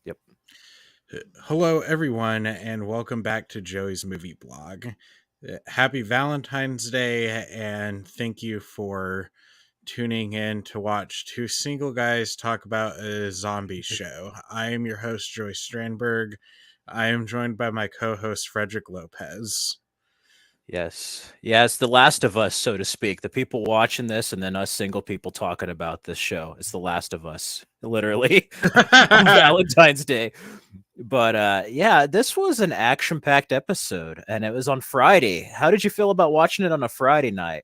Yep. Hello, everyone, and welcome back to Joey's Movie Blog. Happy Valentine's Day, and thank you for tuning in to watch two single guys talk about a zombie show. I am your host, Joey Strandberg. I am joined by my co host, Frederick Lopez. Yes. Yeah, it's The Last of Us, so to speak. The people watching this and then us single people talking about this show. It's The Last of Us, literally, on Valentine's Day. But yeah, this was an action-packed episode and it was on Friday. How did you feel about watching it on a Friday night?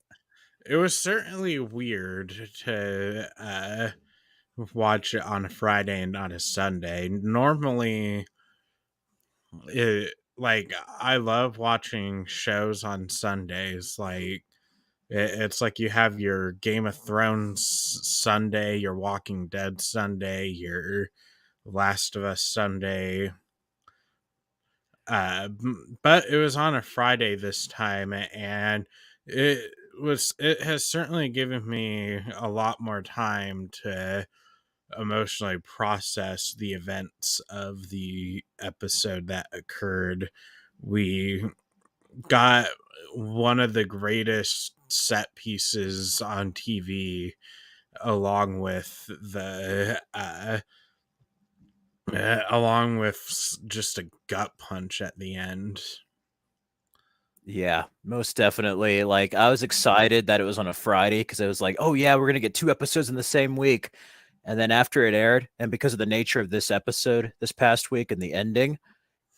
It was certainly weird to watch it on a Friday and not a Sunday. Normally, I love watching shows on Sundays. It's like you have your Game of Thrones Sunday, your Walking Dead Sunday, your Last of Us Sunday. But it was on a Friday this time, and it has certainly given me a lot more time to emotionally process the events of the episode that occurred. We got one of the greatest set pieces on TV, along with just a gut punch at the end. Yeah, most definitely. Like, I was excited that it was on a Friday because I was like, oh, yeah, we're going to get two episodes in the same week. And then after it aired, and because of the nature of this episode this past week and the ending,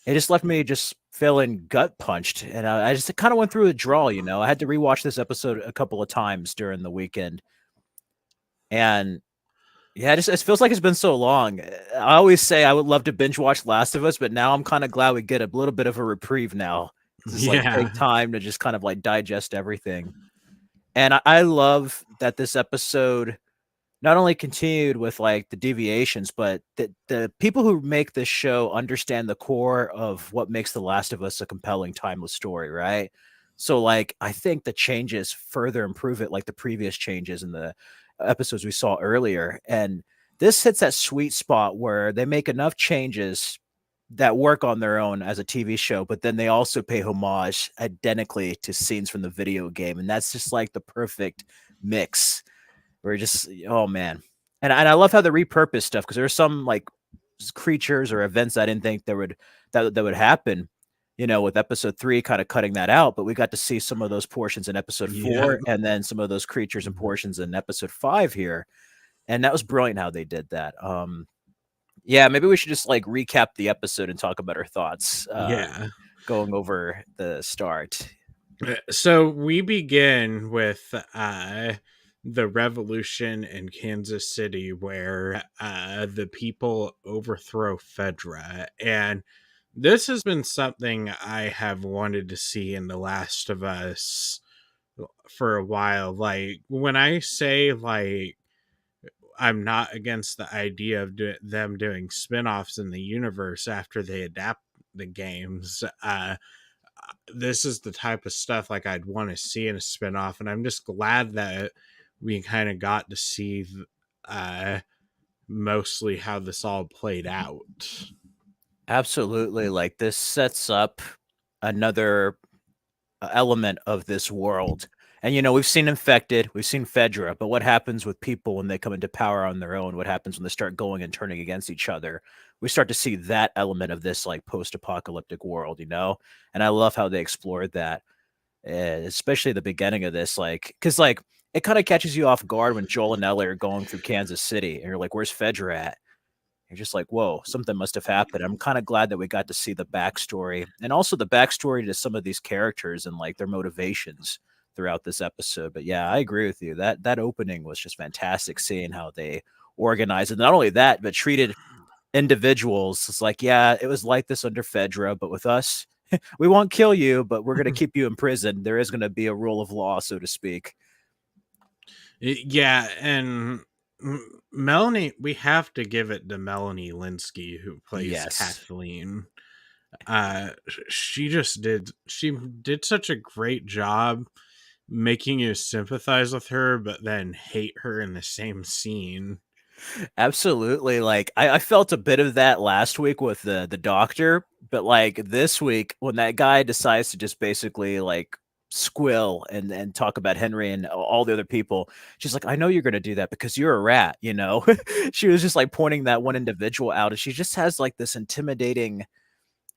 it just left me just feeling gut punched, and I just kind of went through a draw. I had to rewatch this episode a couple of times during the weekend, and yeah, it feels like it's been so long. I always say I would love to binge watch Last of Us, but now I'm kind of glad we get a little bit of a reprieve now. Just like Yeah. take time to just kind of like digest everything, and I love that this episode not only continued with like the deviations, but the people who make this show understand the core of what makes The Last of Us a compelling, timeless story, right? So, like, I think the changes further improve it, like the previous changes in the episodes we saw earlier. And this hits that sweet spot where they make enough changes that work on their own as a TV show, but then they also pay homage identically to scenes from the video game. And that's just like the perfect mix where just oh man, and I love how they repurpose stuff because there are some like creatures or events I didn't think that would happen. With episode 3 kind of cutting that out, but we got to see some of those portions in episode Yeah. 4, and then some of those creatures and portions in episode 5 here, and that was brilliant how they did that. Yeah, maybe we should just like recap the episode and talk about our thoughts. Yeah. Going over the start. So we begin with the revolution in Kansas City, where the people overthrow Fedra. And this has been something I have wanted to see in The Last of Us for a while. Like, when I say, like, I'm not against the idea of them doing spin-offs in the universe after they adapt the games. This is the type of stuff like I'd want to see in a spin-off, and I'm just glad that we kind of got to see uh mostly how this all played out. Absolutely, like this sets up another element of this world. And we've seen infected, we've seen Fedra, but what happens with people when they come into power on their own? What happens when they start going and turning against each other? We start to see that element of this like post-apocalyptic world. And I love how they explored that, especially the beginning of this, like because like it kind of catches you off guard when Joel and Ellie are going through Kansas City, and you're like, "Where's Fedra at?" You're just like, whoa, something must have happened. I'm kind of glad that we got to see the backstory and also the backstory to some of these characters and like their motivations throughout this episode. But yeah, I agree with you. That opening was just fantastic, seeing how they organized it. Not only that, but treated individuals. It's like, yeah, it was like this under Fedra, but with us, we won't kill you, but we're going to keep you in prison. There is going to be a rule of law, so to speak. Yeah, and Melanie, we have to give it to Melanie Linsky, who plays Yes. Kathleen. She did such a great job making you sympathize with her, but then hate her in the same scene. Absolutely. Like I felt a bit of that last week with the doctor, but like this week when that guy decides to just basically like squill and talk about Henry and all the other people, she's like, I know you're gonna do that because you're a rat, you know? She was just like pointing that one individual out, and she just has like this intimidating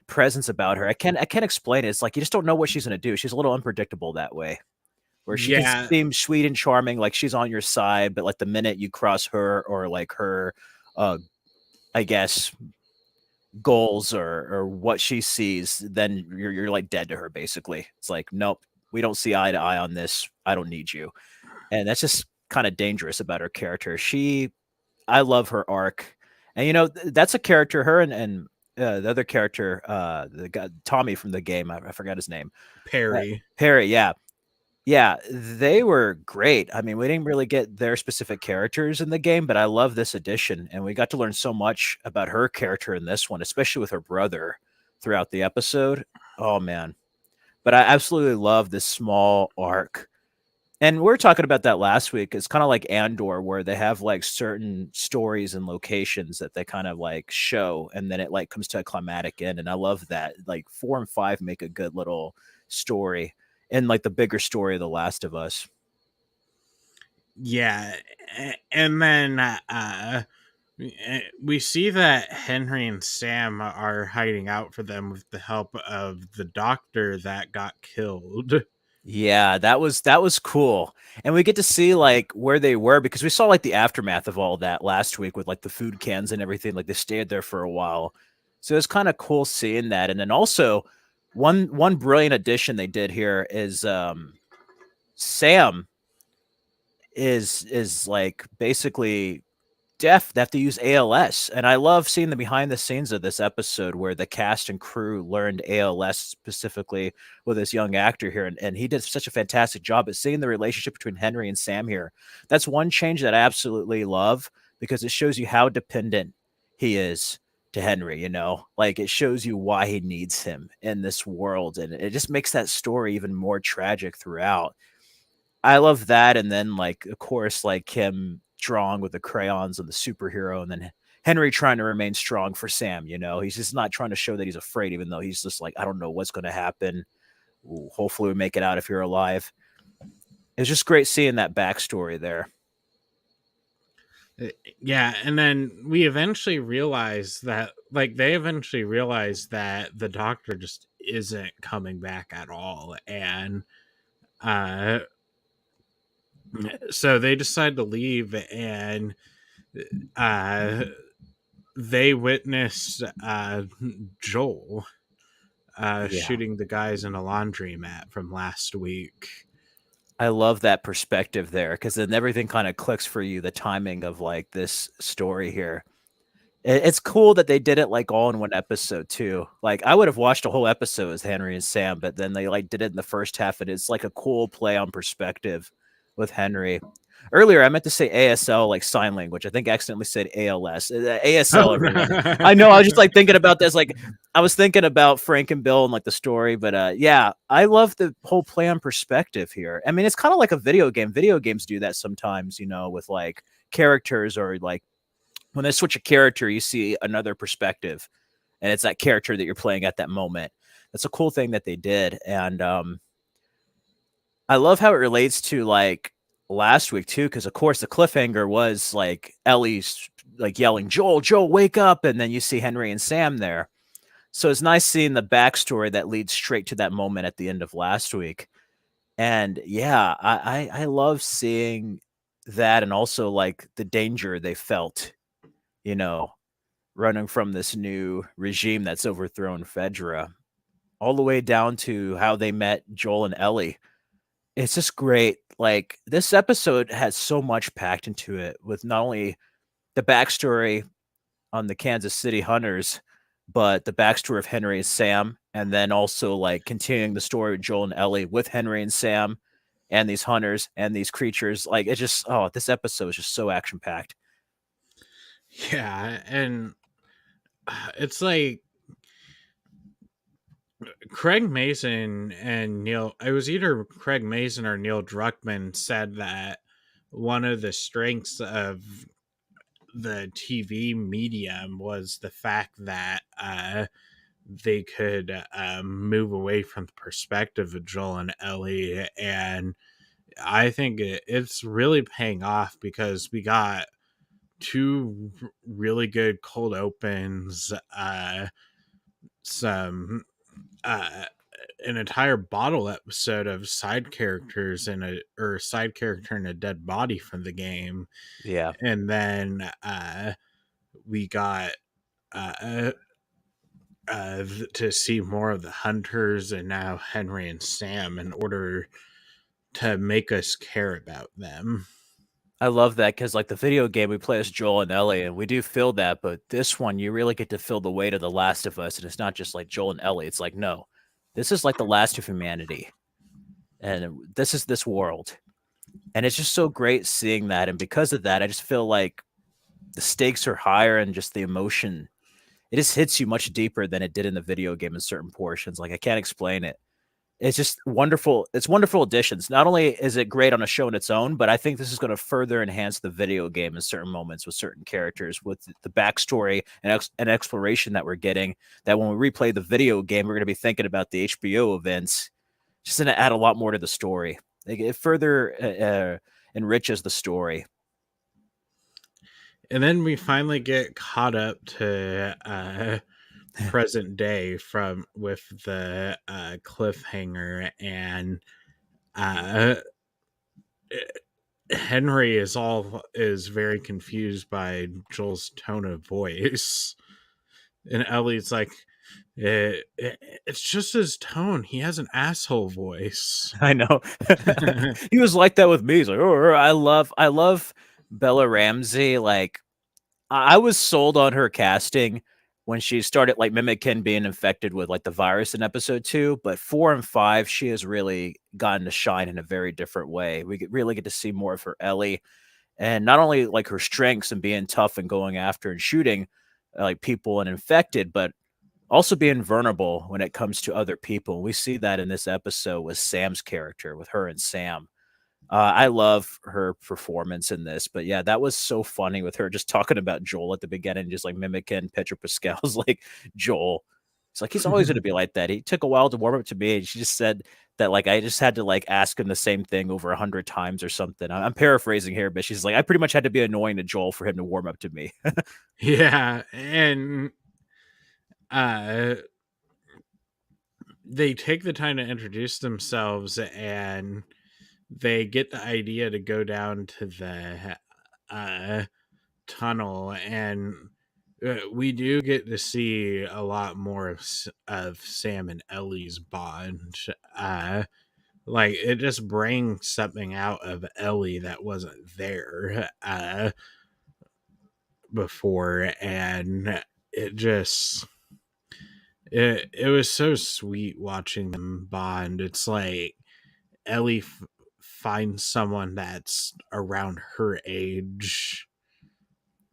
presence about her. I can't explain it. It's like you just don't know what she's gonna do. She's a little unpredictable that way. Where she can Yeah, seem sweet and charming, like she's on your side, but like the minute you cross her or like her uh I guess goals or what she sees, then you're like dead to her basically. It's like, nope, we don't see eye to eye on this. I don't need you. And that's just kind of dangerous about her character. I love her arc. And that's a character, her and the other character, the guy Tommy from the game, I forgot his name. Uh, Perry. Harry, yeah. Yeah, they were great. I mean, we didn't really get their specific characters in the game, but I love this edition, and we got to learn so much about her character in this one, especially with her brother throughout the episode. Oh man. But I absolutely love this small arc. And we were talking about that last week. It's kind of like Andor, where they have like certain stories and locations that they kind of like show, and then it like comes to a climatic end. And I love that. Like 4 and 5 make a good little story, and like the bigger story of The Last of Us. Yeah, and then we see that Henry and Sam are hiding out for them with the help of the doctor that got killed. Yeah, that was cool. And we get to see like where they were because we saw like the aftermath of all that last week with like the food cans and everything. Like they stayed there for a while. So it's kind of cool seeing that. And then also one brilliant addition they did here is Sam is like basically deaf. They have to use ALS. And I love seeing the behind the scenes of this episode where the cast and crew learned ALS specifically with this young actor here. And he did such a fantastic job at seeing the relationship between Henry and Sam here. That's one change that I absolutely love because it shows you how dependent he is to Henry, like it shows you why he needs him in this world. And it just makes that story even more tragic throughout. I love that, and then, like, of course, like, him drawing with the crayons and the superhero, and then Henry trying to remain strong for Sam, He's just not trying to show that he's afraid, even though he's just like, "I don't know what's gonna happen. Ooh, hopefully we make it out if you're alive." It's just great seeing that backstory there. Yeah, and then we eventually realize that, like, they eventually realize that the doctor just isn't coming back at all, and uh, so they decide to leave, and uh, they witness Joel Yeah. shooting the guys in a laundromat from last week. I love that perspective there because then everything kinda clicks for you, the timing of, like, this story here. It's cool that they did it, like, all in one episode too. Like, I would have watched a whole episode as Henry and Sam, but then they, like, did it in the first half, and it's like a cool play on perspective with Henry. Earlier, I meant to say ASL, like, sign language. I think I accidentally said ALS. ASL, everyone. I know, I was just, like, thinking about this, like, I was thinking about Frank and Bill and, like, the story, but, yeah, I love the whole play on perspective here. I mean, it's kinda like a video game. Video games do that sometimes, with, like, characters or, like, when they switch a character, you see another perspective, and it's that character that you're playing at that moment. That's a cool thing that they did, and I love how it relates to like last week too, because of course the cliffhanger was like Ellie's like yelling, "Joel, Joel, wake up!" And then you see Henry and Sam there. So it's nice seeing the backstory that leads straight to that moment at the end of last week. And yeah, I love seeing that, and also like the danger they felt, you know, running from this new regime that's overthrown Fedra, all the way down to how they met Joel and Ellie. It's just great. Like, this episode has so much packed into it with not only the backstory on the Kansas City Hunters, but the backstory of Henry and Sam, and then also, like, continuing the story of Joel and Ellie with Henry and Sam and these hunters and these creatures. Like, it just this episode is just so action-packed. Yeah, and it's like Craig Mason and Neil, it was either Craig Mason or Neil Druckmann said that one of the strengths of the TV medium was the fact that they could move away from the perspective of Joel and Ellie, and I think it's really paying off because we got two really good cold opens, some uh, an entire bottle episode of side characters in a or side character in a dead body from the game, Yeah. and then we got uh, to see more of the hunters and now Henry and Sam in order to make us care about them. I love that because, like, the video game, we play as Joel and Ellie, and we do feel that, but this one, you really get to feel the weight of The Last of Us, and it's not just like Joel and Ellie. It's like, no, this is like the last of humanity, and this is this world. And it's just so great seeing that. And because of that, I just feel like the stakes are higher and just the emotion, it just hits you much deeper than it did in the video game in certain portions. Like, I can't explain it. It's just wonderful. It's wonderful additions. Not only is it great on a show in its own, but I think this is going to further enhance the video game in certain moments with certain characters, with the backstory and exploration that we're getting. That when we replay the video game, we're going to be thinking about the HBO events. Just going to add a lot more to the story. Like, it further enriches the story. And then we finally get caught up to present day from with the cliffhanger, and uh, Henry is very confused by Joel's tone of voice, and Ellie's like, it's just his tone. He has an asshole voice. I know. He was like that with me. He's like, oh, I love Bella Ramsey. Like, I was sold on her casting when she started like mimicking being infected with like the virus in episode 2, but 4 and 5, she has really gotten to shine in a very different way. Really get to see more of her Ellie, and not only like her strengths and being tough and going after and shooting like people and infected, but also being vulnerable when it comes to other people. We see that in this episode with Sam's character, with her and Sam. I love her performance in this, but yeah, that was so funny with her just talking about Joel at the beginning, just like mimicking Pedro Pascal's like Joel. It's like he's always going to be like that. He took a while to warm up to me, and she just said that like I just had to like ask him the same thing over 100 times or something. I'm paraphrasing here, but she's like, I pretty much had to be annoying to Joel for him to warm up to me. Yeah, and uh, they take the time to introduce themselves, and they get the idea to go down to the uh, tunnel, and we do get to see a lot more of Sam and Ellie's bond. Like, it just brings something out of Ellie that wasn't there before, and it just it was so sweet watching them bond. It's like Ellie finds someone that's around her age,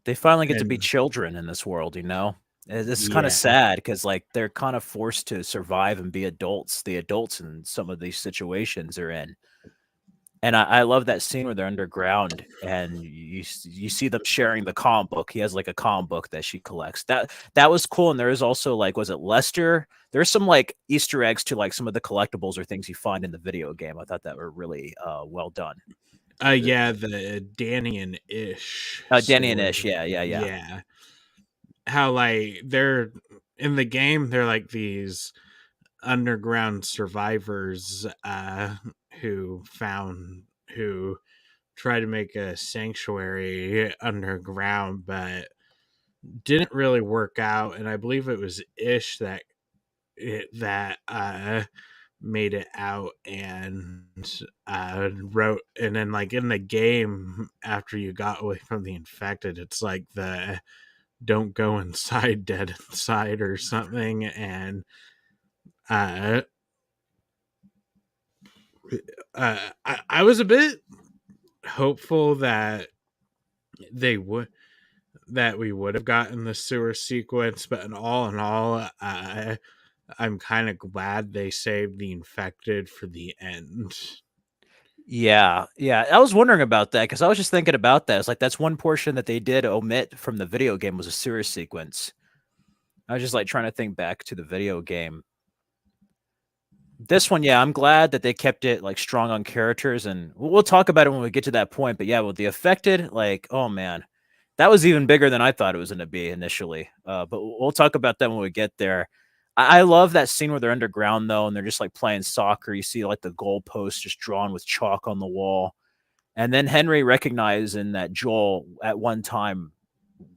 They finally get to be and children in this world, you know? This is kinda yeah, sad because, like, they're kinda forced to survive and be adults, the adults in some of these situations they're in. And I love that scene where they're underground and you see them sharing the comic book. He has, like, a comic book that she collects. That was cool, and there is also, like, was it Lester? There's some, like, Easter eggs to, like, some of the collectibles or things you find in the video game. I thought that were really, well done. yeah, the Danny and Ish Danny and Ish, sword, yeah, yeah, yeah. yeah. How like they're in the game, they're like these underground survivors who try to make a sanctuary underground, but didn't really work out. And I believe it was Ish that made it out and wrote. And then like in the game, after you got away from the infected, it's like the don't go inside, dead inside or something. And uh I was a bit hopeful that they would that we would have gotten the sewer sequence, but in all, I'm kind of glad they saved the infected for the end. Yeah, yeah. I was wondering about that because I was just thinking about that. It's like that's one portion that they did omit from the video game was a series sequence. I was just like trying to think back to the video game. This one, yeah, I'm glad that they kept it like strong on characters, and we'll talk about it when we get to that point. But yeah, with the affected, like, oh man, that was even bigger than I thought it was going to be initially. But we'll talk about that when we get there. I love that scene where they're underground though, and they're just like playing soccer. You see like the goalpost just drawn with chalk on the wall, and then Henry recognizing that Joel at one time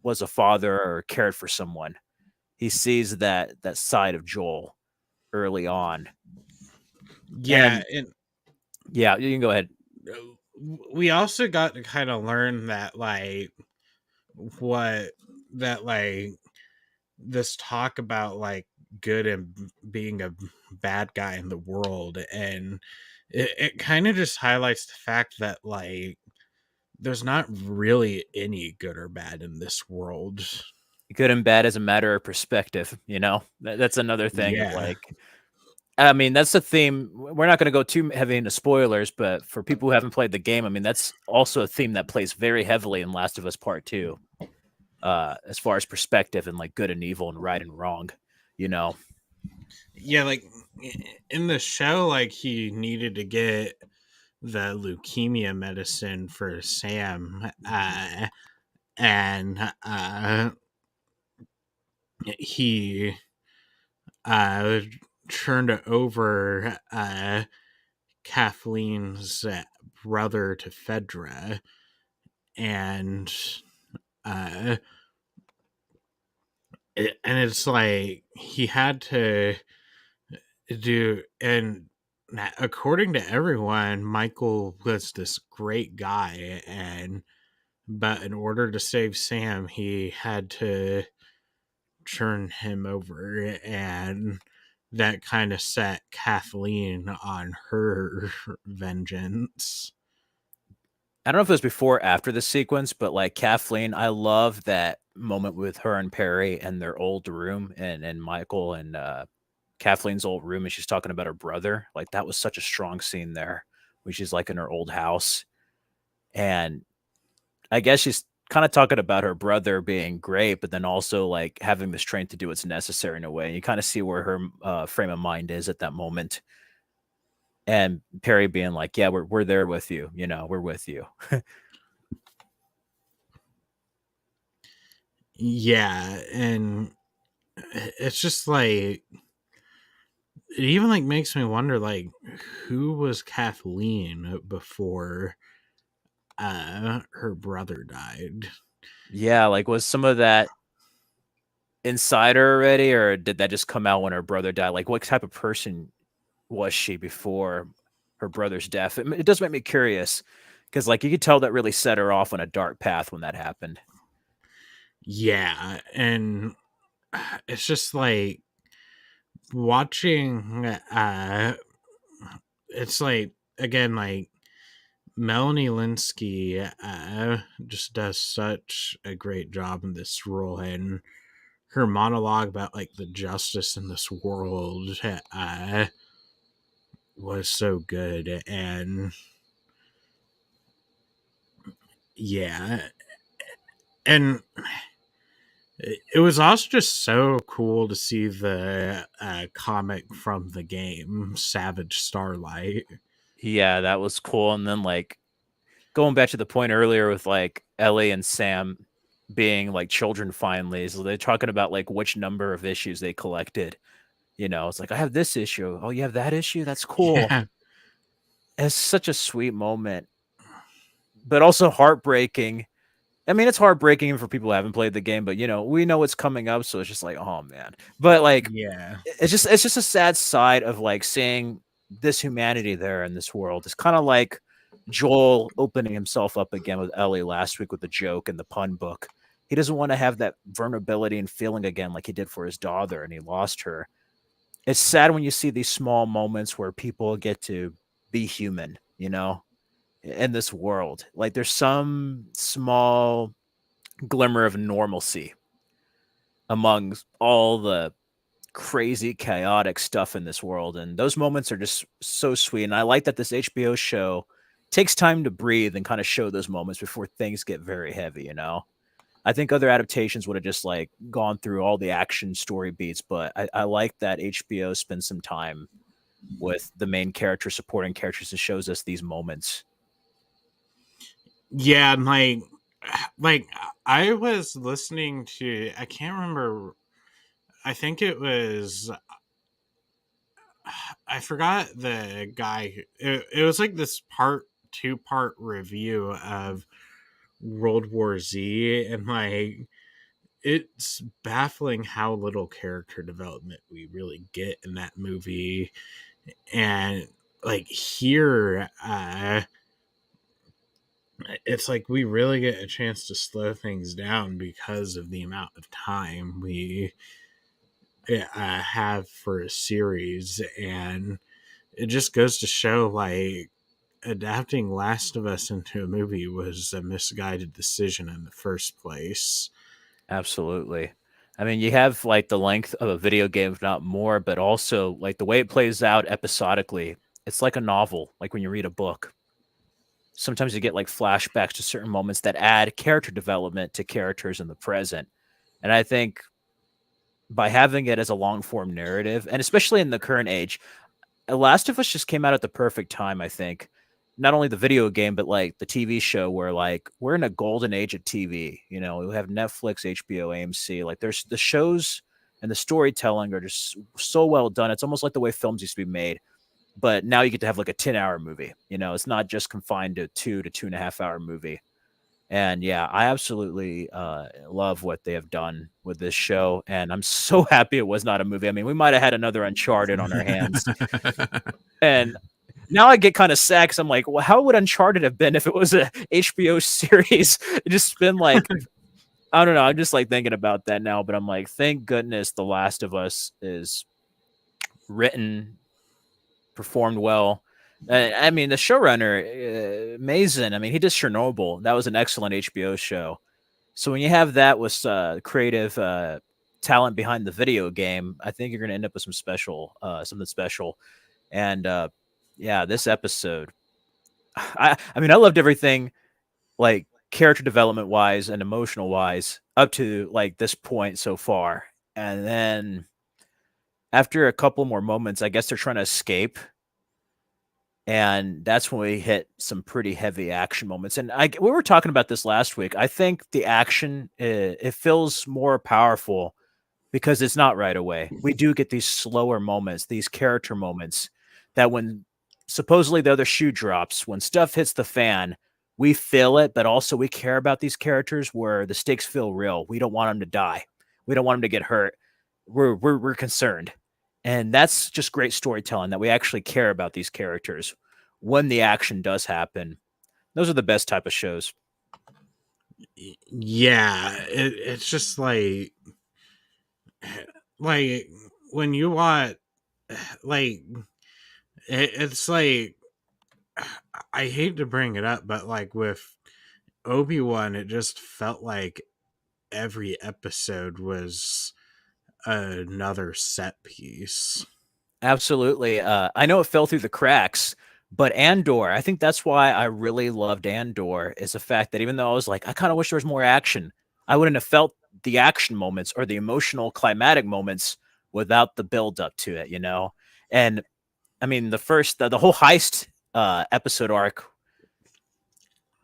was a father or cared for someone. He sees that side of Joel early on, Yeah, and and yeah, you can go ahead. we also got to kind of learn that what that this talk about good and being a bad guy in the world, and it kind of just highlights the fact that there's not really any good or bad in this world. Good and bad is a matter of perspective. That's another thing of Yeah. like, I mean, that's the theme. We're not going to go too heavy into spoilers, but for people who haven't played the game, I mean, that's also a theme that plays very heavily in Last of Us Part Two, as far as perspective and like good and evil and right and wrong. You know, Yeah, in the show, he needed to get the leukemia medicine for Sam, and he uh turned over Kathleen's brother to Fedra, and uh and it's like he had to do, and according to everyone, Michael was this great guy, and but in order to save Sam, he had to turn him over, and that kind of set Kathleen on her vengeance. I don't know if it was before or after the sequence, but like Kathleen, I love that moment with her and Perry and their old room and Michael and Kathleen's old room, and she's talking about her brother. Like that was such a strong scene there, when she's like in her old house, and I guess she's kind of talking about her brother being great, but then also like having the strength to do what's necessary in a way. And you kind of see where her frame of mind is at that moment, and Perry being like, "Yeah, we're there with you. We're with you." Yeah, and it's just it even makes me wonder who was Kathleen before her brother died. Yeah, like was some of that inside her already, or did that just come out when her brother died? Like, what type of person was she before her brother's death? It does make me curious because, like, you could tell that really set her off on a dark path when that happened. Yeah, and it's just watching it's again Melanie Linsky just does such a great job in this role, and her monologue about the justice in this world was so good. And yeah, and it was also just so cool to see the comic from the game Savage Starlight. Yeah, that was cool. And then, like, going back to the point earlier with like Ellie and Sam being like children finally, so they're talking about like which number of issues they collected. It's like, I have this issue. Oh, you have that issue? That's cool. Yeah. It's such a sweet moment, but also heartbreaking. I mean, it's heartbreaking for people who haven't played the game, but we know what's coming up, so it's just like, oh man. But like, Yeah. it's just a sad side of like seeing this humanity there in this world. It's kind of like Joel opening himself up again with Ellie last week with the joke and the pun book. He doesn't want to have that vulnerability and feeling again like he did for his daughter, and he lost her. It's sad when you see these small moments where people get to be human, in this world. Like there's some small glimmer of normalcy among all the crazy chaotic stuff in this world, and those moments are just so sweet. And I like that this HBO show takes time to breathe and kind of show those moments before things get very heavy, you know? I think other adaptations would have just like gone through all the action story beats, but I like that HBO spends some time with the main character, supporting characters, and shows us these moments. Yeah, and like I was listening to, I can't remember, I think it was, I forgot the guy. It was like this two-part review of World War Z, and like it's baffling how little character development we really get in that movie. And like here, it's like we really get a chance to slow things down because of the amount of time we have for a series. And it just goes to show like adapting Last of Us into a movie was a misguided decision in the first place. Absolutely. I mean, you have like the length of a video game, if not more, but also like the way it plays out episodically. It's like a novel, like when you read a book. Sometimes you get like flashbacks to certain moments that add character development to characters in the present. And I think by having it as a long form narrative, and especially in the current age, Last of Us just came out at the perfect time, I think. Not only the video game, but like the TV show where like we're in a golden age of TV. You know, we have Netflix, HBO, AMC. Like there's the shows and the storytelling are just so well done. It's almost like the way films used to be made. But now you get to have like a 10-hour movie. You know, it's not just confined to 2 to 2.5 hour movie. And yeah, I absolutely love what they have done with this show. And I'm so happy it was not a movie. I mean, we might have had another Uncharted on our hands. And now I get kind of sad because I'm like, well, how would Uncharted have been if it was a HBO series? It just been like, I don't know. I'm just like thinking about that now, but I'm like, thank goodness The Last of Us is written, performed well. I mean, the showrunner, Mason, I mean, he did Chernobyl. That was an excellent HBO show. So when you have that with creative talent behind the video game, I think you're going to end up with something special. And yeah, this episode, I mean, I loved everything like character development wise and emotional wise up to like this point so far. And then after a couple more moments, I guess they're trying to escape. And that's when we hit some pretty heavy action moments. And we were talking about this last week. I think the action it feels more powerful because it's not right away. We do get these slower moments, these character moments that when supposedly the other shoe drops, when stuff hits the fan, we feel it, but also we care about these characters where the stakes feel real. We don't want them to die. We don't want them to get hurt. We're concerned. And that's just great storytelling that we actually care about these characters when the action does happen. Those are the best type of shows. Yeah, it's just like when you watch, like it's like, I hate to bring it up, but like with Obi-Wan, it just felt like every episode was another set piece. Absolutely. I know it fell through the cracks, but Andor, I think that's why I really loved Andor is the fact that even though I was like, I kind of wish there was more action, I wouldn't have felt the action moments or the emotional climatic moments without the build up to it, you know? And I mean, the whole heist episode arc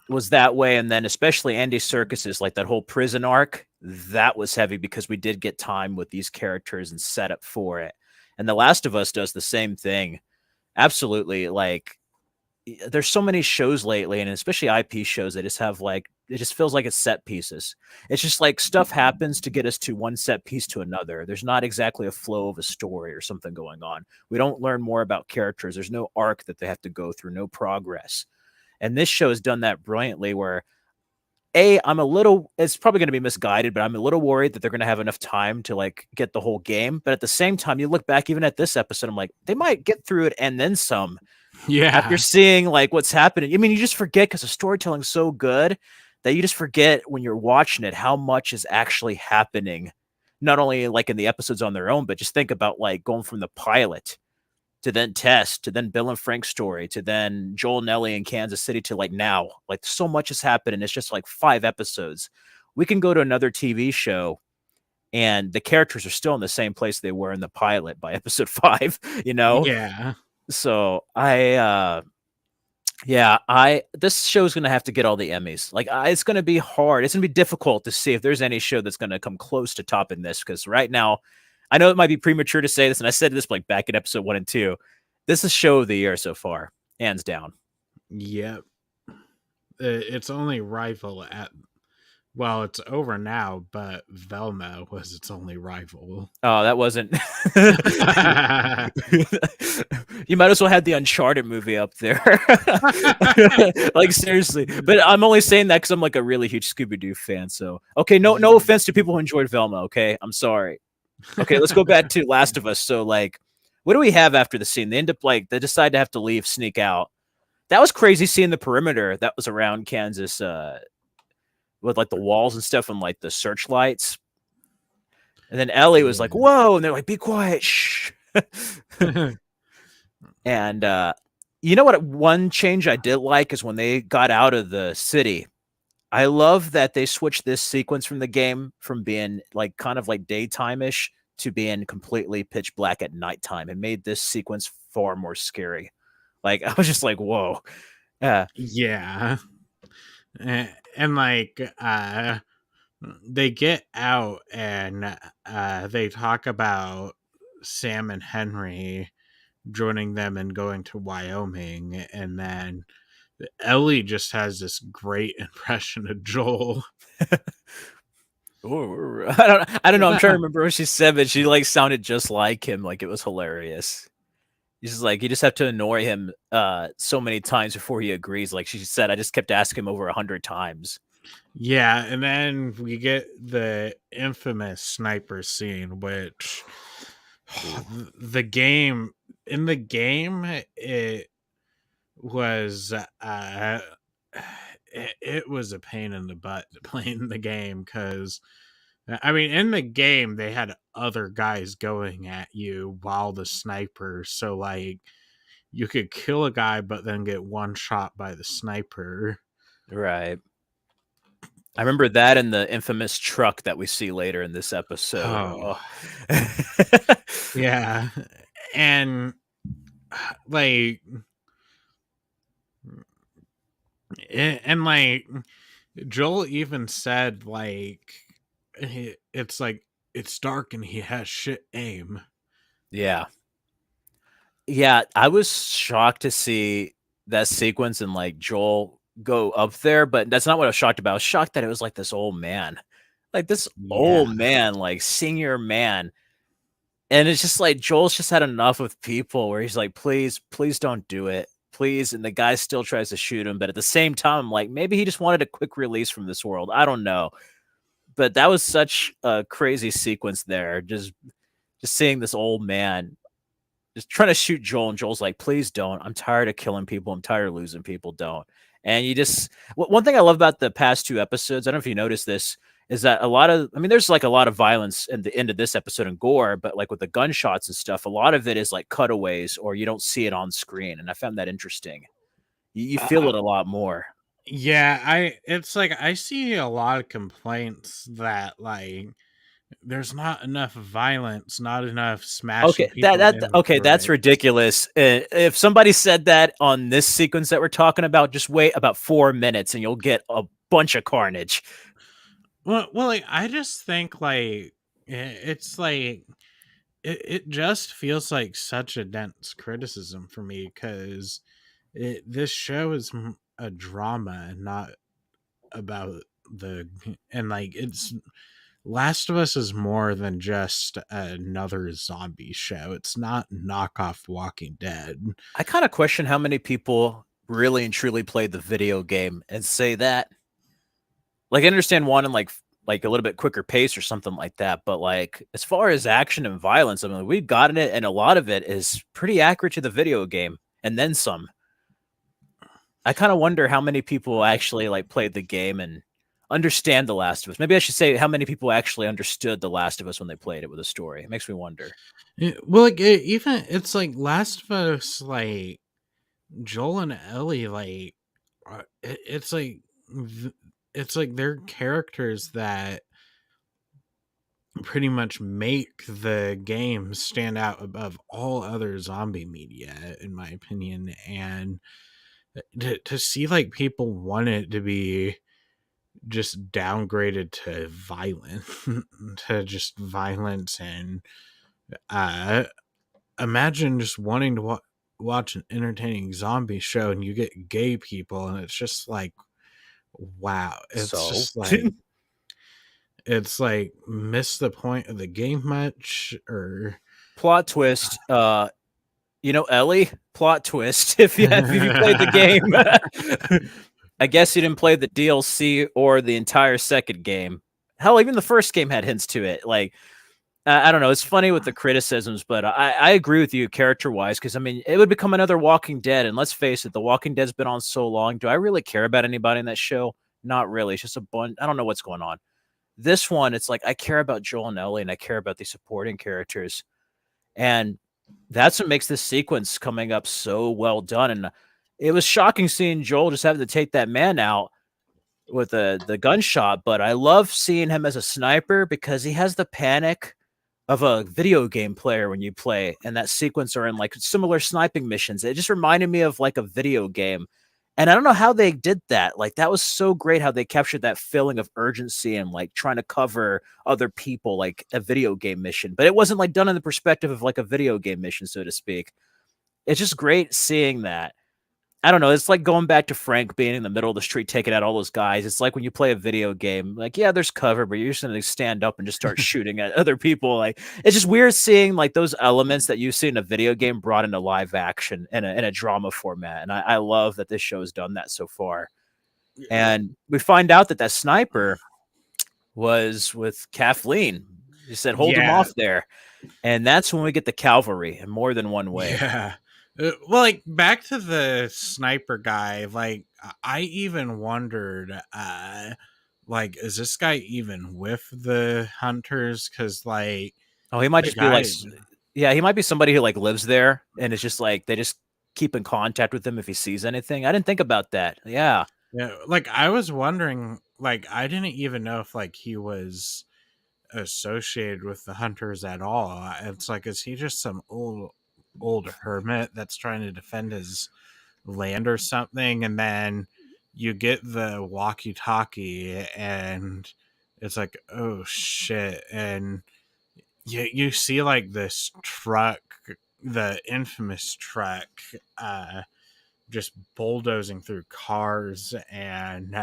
was that way. And then especially Andy Serkis's, like that whole prison arc, that was heavy because we did get time with these characters and set up for it. And The Last of Us does the same thing. Absolutely. Like there's so many shows lately, and especially IP shows that just have like it just feels like it's set pieces. It's just like stuff happens to get us to one set piece to another. There's not exactly a flow of a story or something going on. We don't learn more about characters. There's no arc that they have to go through, no progress. And this show has done that brilliantly where I'm a little it's probably going to be misguided, but I'm a little worried that they're going to have enough time to like get the whole game. But at the same time, you look back even at this episode, I'm like, they might get through it and then some after Yeah. seeing like what's happening. I mean, you just forget because the storytelling's so good that you just forget when you're watching it how much is actually happening. Not only like in the episodes on their own, but just think about like going from the pilot to then Tess, to then Bill and Frank's story, to then Joel and Ellie in Kansas City, to like now. Like so much has happened, and it's just like 5 episodes. We can go to another TV show, and the characters are still in the same place they were in the pilot by episode 5. You know, Yeah. so I this show's gonna have to get all the Emmys. Like, it's gonna be hard. It's gonna be difficult to see if there's any show that's gonna come close to topping this. Because right now, I know it might be premature to say this, and I said this like back in episode 1 and 2. This is show of the year so far, hands down. Yep. Its only rival at, well, it's over now, but Velma was its only rival. Oh, that wasn't. You might as well have the Uncharted movie up there. Like seriously, but I'm only saying that because I'm like a really huge Scooby Doo fan. So okay, no offense to people who enjoyed Velma. Okay, I'm sorry. Okay, let's go back to Last of Us. So like, what do we have after the scene? They end up like they decide to have to leave, sneak out. That was crazy seeing the perimeter that was around Kansas, with like the walls and stuff and like the searchlights. And then Ellie was like, "Whoa!" And they're like, "Be quiet, shh." And you know what? One change I did like is when they got out of the city. I love that they switched this sequence from the game from being like kind of like daytime-ish to being completely pitch black at nighttime. It made this sequence far more scary. Like I was just like, "Whoa!" Yeah, Yeah. And like they get out and they talk about Sam and Henry joining them and going to Wyoming, and then Ellie just has this great impression of Joel. I don't know. I'm trying to remember what she said, but she like sounded just like him. Like it was hilarious. He's just like, you just have to annoy him so many times before he agrees. Like she said, I just kept asking him over 100 times. Yeah, and then we get the infamous sniper scene, which the game in the game it was it was a pain in the butt playing the game, because I mean, in the game they had other guys going at you while the sniper, so like you could kill a guy but then get one shot by the sniper. Right. I remember that in the infamous truck that we see later in this episode. Oh, Oh. yeah. And like and like Joel even said like it's like it's dark and he has shit aim. Yeah. Yeah, I was shocked to see that sequence and like Joel go up there, but that's not what I was shocked about. I was shocked that it was like this old man. Like this Yeah. old man, like senior man. And it's just like Joel's just had enough with people where he's like, please, please don't do it. Please. And the guy still tries to shoot him. But at the same time, like maybe he just wanted a quick release from this world. I don't know. But that was such a crazy sequence there. Just seeing this old man just trying to shoot Joel, and Joel's like, please don't. I'm tired of killing people. I'm tired of losing people. Don't. And you just one thing I love about the past 2 episodes, I don't know if you noticed this, is that I mean, there's like a lot of violence in the end of this episode and gore, but like with the gunshots and stuff, a lot of it is like cutaways or you don't see it on screen. And I found that interesting. You feel Uh, it a lot more. yeah, it's like I see a lot of complaints that like there's not enough violence, not enough smashing Okay, people in the okay, that's bricks. ridiculous. If somebody said that on this sequence that we're talking about, just wait about 4 minutes and you'll get a bunch of carnage. Well, like I just think like it's like it just feels like such a dense criticism for me, because this show is a drama, not about the, and like it's Last of Us is more than just another zombie show. It's not knockoff Walking Dead. I kind of question how many people really and truly played the video game and say that. Like, I understand wanting like a little bit quicker pace or something like that, but like as far as action and violence, I mean, we've gotten it, and a lot of it is pretty accurate to the video game, and then some. I kind of wonder how many people actually like played the game, and understand The Last of Us. Maybe I should say how many people actually understood The Last of Us when they played it with a story. It makes me wonder. Well, like even it's like Last of Us, like Joel and Ellie, like it's like it's like they're characters that pretty much make the game stand out above all other zombie media, in my opinion. And to see like people want it to be just downgraded to violent, to just violence, and uh imagine just wanting to watch an entertaining zombie show and you get gay people, and it's just like, wow, it's So, just like, it's like, miss the point of the game much, or plot twist. Ellie, plot twist. If you played the game, I guess you didn't play the DLC or the entire second game. Hell, even the first game had hints to it. Like, I don't know. It's funny with the criticisms, but I agree with you character wise because I mean it would become another Walking Dead, and let's face it, The Walking Dead's been on so long. Do I really care about anybody in that show? Not really. It's just a bunch. I don't know what's going on. This one, it's like I care about Joel and Ellie, and I care about the supporting characters, and that's what makes this sequence coming up so well done. And it was shocking seeing Joel just having to take that man out with the gunshot, but I love seeing him as a sniper because he has the panic of a video game player when you play and that sequence are in like similar sniping missions. It just reminded me of like a video game. And I don't know how they did that. Like that was so great how they captured that feeling of urgency and like trying to cover other people like a video game mission. But it wasn't like done in the perspective of like a video game mission, so to speak. It's just great seeing that. I don't know. It's like going back to Frank being in the middle of the street taking out all those guys. It's like when you play a video game, like, yeah, there's cover, but you're just going to stand up and just start shooting at other people. Like, it's just weird seeing like those elements that you see in a video game brought into live action in a drama format. And I love that this show has done that so far. And we find out that sniper was with Kathleen. He said, hold him yeah, off there. And that's when we get the cavalry in more than one way. yeah. Well, like back to the sniper guy, like I even wondered, like, is this guy even with the hunters? Because like Oh, he might the just be like, guy, yeah, he might be somebody who like lives there and it's just like they just keep in contact with him if he sees anything. I didn't think about that. Yeah. yeah, like I was wondering, like I didn't even know if like he was associated with the hunters at all. It's like, is he just some old hermit that's trying to defend his land or something? And then you get the walkie-talkie, and it's like, oh shit! And you see like this truck, the infamous truck, just bulldozing through cars, and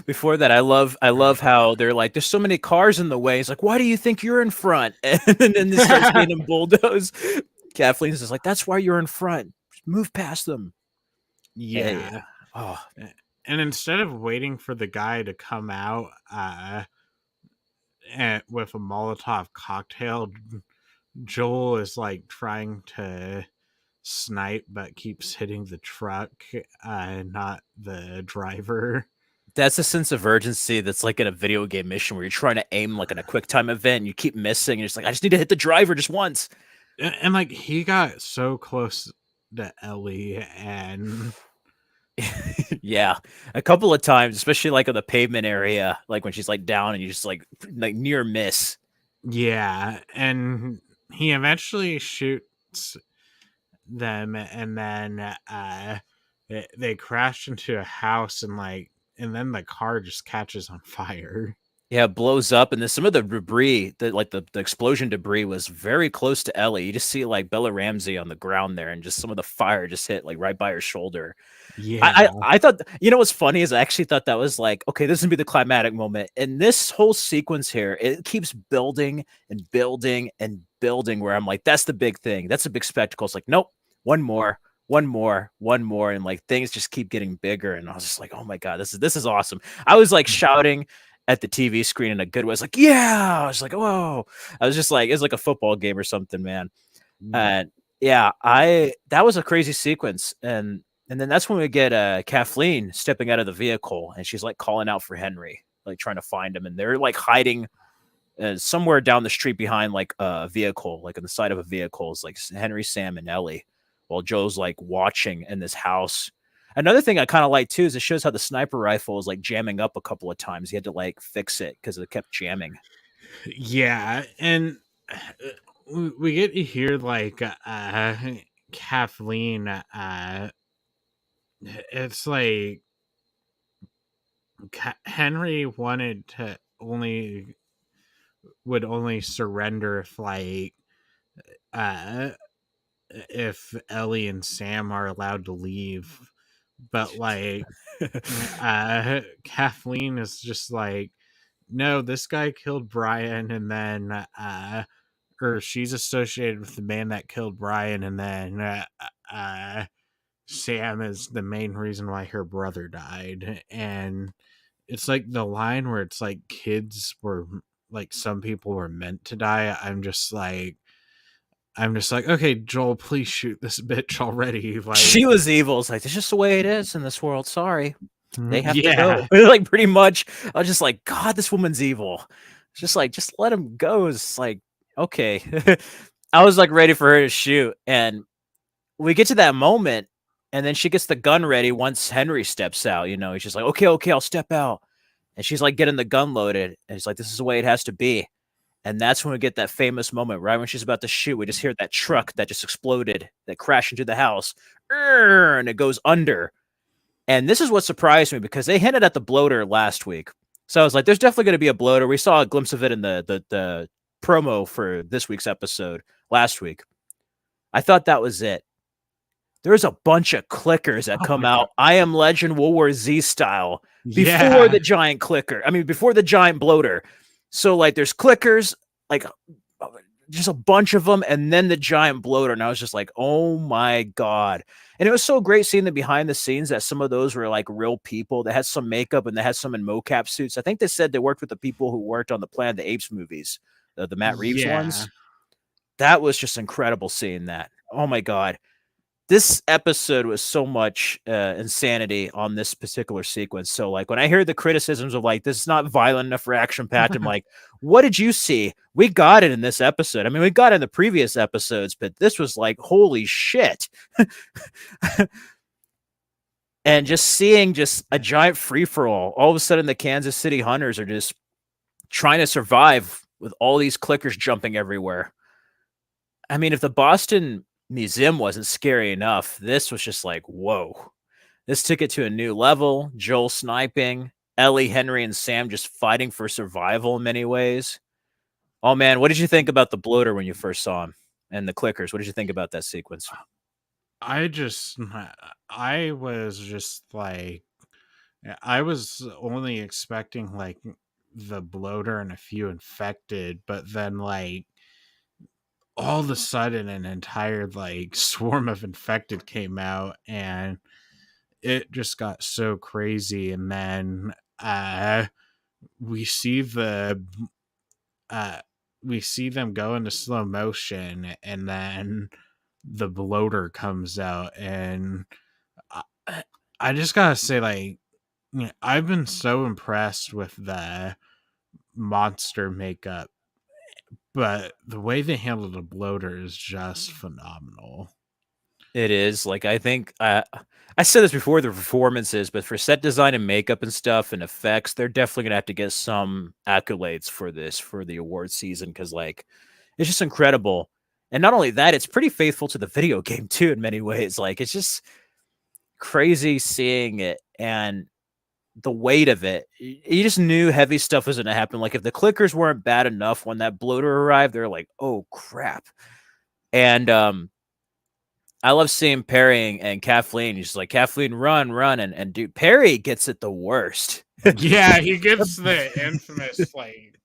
Before that, I love how they're like, there's so many cars in the way. It's like, why do you think you're in front? And then it starts being them bulldoze. Kathleen's just like, that's why you're in front. Just move past them. Yeah. yeah. Oh, And instead of waiting for the guy to come out, with a Molotov cocktail, Joel is like trying to snipe but keeps hitting the truck, not the driver. that's a sense of urgency that's like in a video game mission where you're trying to aim like in a quick time event and you keep missing. And you're just like, I just need to hit the driver just once. And like he got so close to Ellie, and Yeah, a couple of times, especially like on the pavement area, like when she's like down and you just like near miss. yeah, and he eventually shoots them, and then they crash into a house, and like, and then the car just catches on fire. Yeah, it blows up, and then some of the debris, the explosion debris, was very close to Ellie. You just see like Bella Ramsey on the ground there, and just some of the fire just hit like right by her shoulder. I Yeah. I, I thought what's funny is I actually thought that was like okay, this would be the climatic moment, and this whole sequence here it keeps building and building and building. Where I'm like, that's the big thing, that's a big spectacle. It's like nope, one more, one more, one more, and like things just keep getting bigger. And I was just like, oh my god, this is awesome. I was like shouting at the TV screen in a good way. I was like, yeah, I was like, whoa. I was just like, it's like a football game or something, man. Mm. And yeah, I that was a crazy sequence. And And then that's when we get Kathleen stepping out of the vehicle, and she's like calling out for Henry, like trying to find him, and they're like hiding somewhere down the street behind like a vehicle, like on the side of a vehicle is like Henry, Sam, and Ellie, while Joe's like watching in this house. Another thing I kind of like too is it shows how the sniper rifle is like jamming up a couple of times. He had to like fix it because it kept jamming. Yeah, and we get to hear like Kathleen. It's like Henry wanted to only would only surrender uh if Ellie and Sam are allowed to leave, but like Kathleen is just like, no, this guy killed Brian, and then or she's associated with the man that killed Brian, and then Sam is the main reason why her brother died. And it's like the line where it's like kids were like some people were meant to die. I'm just like, okay, Joel, please shoot this bitch already. Like, She was evil. It's like it's just the way it is in this world. Sorry, they have to yeah, go. Like pretty much. I was just like, God, this woman's evil. It's just like, just let him go. It's like, okay. I was like ready for her to shoot, and we get to that moment, and then she gets the gun ready once Henry steps out. You know, he's just like, okay, okay, I'll step out, and she's like getting the gun loaded, and he's like, this is the way it has to be. And that's when we get that famous moment, right when she's about to shoot. We just hear that truck that just exploded, that crashed into the house, and it goes under. And this is what surprised me because they hinted at the bloater last week. So I was like, there's definitely going to be a bloater. We saw a glimpse of it in the promo for this week's episode last week. I thought that was it. There's a bunch of clickers that oh come my god, out, I Am Legend World War Z style, before yeah, the giant clicker. I mean, before the giant bloater. So like, there's clickers, like just a bunch of them, and then the giant bloater. And I was just like, oh my God. And it was so great seeing the behind the scenes that some of those were like real people that had some makeup and they had some in mocap suits. I think they said they worked with the people who worked on the Planet of the Apes movies, the Matt Reeves yeah. ones. That was just incredible seeing that. Oh my God. This episode was so much insanity on this particular sequence. So, like, when I hear the criticisms of like this is not violent enough for action packed, I'm like, what did you see? We got it in this episode. I mean, we got it in the previous episodes, but this was like, holy shit! And just seeing just a giant free for all of a sudden, the Kansas City Hunters are just trying to survive with all these clickers jumping everywhere. I mean, if the Boston Museum wasn't scary enough, this was just like, whoa. This took it to a new level. Joel sniping, Ellie, Henry, and Sam just fighting for survival in many ways. Oh man, what did you think about the bloater when you first saw him and the clickers? What did you think about that sequence? I just, I was just like, I was only expecting like the bloater and a few infected, but then like all of a sudden an entire like swarm of infected came out, and it just got so crazy. And then we see the uh we see them go into slow motion, and then the bloater comes out. And I, I just gotta say, like, I've been so impressed with the monster makeup, but the way they handle the bloater is just phenomenal. It is like I think I said this before the performances, but for set design and makeup and stuff and effects, they're definitely gonna have to get some accolades for this for the award season because like it's just incredible. And not only that, it's pretty faithful to the video game too in many ways. Like it's just crazy seeing it and the weight of it. You just knew heavy stuff was gonna happen. Like if the clickers weren't bad enough when that bloater arrived, they're like, oh crap. And I love seeing Perry and Kathleen. He's like, Kathleen, run, run. And dude, Perry gets it the worst. Yeah, he gets the infamous like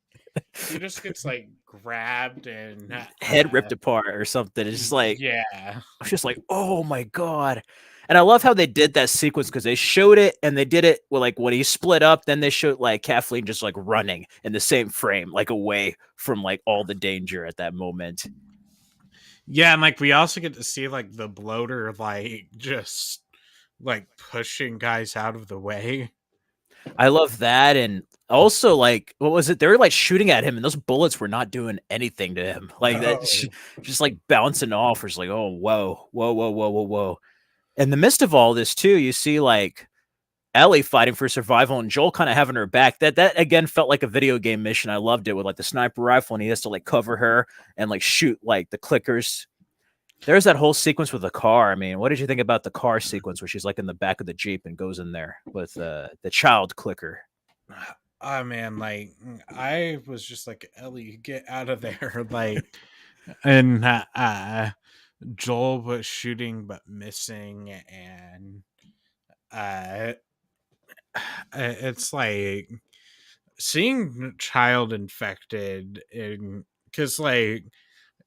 he just gets like grabbed and Head ripped apart or something. It's just like, yeah. I was just like, oh my God. And I love how they did that sequence because they showed it and they did it with like when he split up, then they showed like Kathleen just like running in the same frame, like away from like all the danger at that moment. Yeah, and like we also get to see like the bloater like just like pushing guys out of the way. I love that, and also, like, what was it? They were, like, shooting at him, and those bullets were not doing anything to him. Like, that No. just, like, bouncing off. It's like, "Oh, whoa. Whoa, whoa, whoa, whoa, whoa." In the midst of all this too, you see, like, Ellie fighting for survival and Joel kinda having her back. That again felt like a video game mission. I loved it with, like, the sniper rifle, and he has to, like, cover her and, like, shoot, like, the clickers. There's that whole sequence with the car. I mean, what did you think about the car sequence where she's, like, in the back of the Jeep and goes in there with, the child clicker? Oh man, like I was just like, Ellie, get out of there. Like, and Joel was shooting but missing, and uh it's like seeing child infected in, because like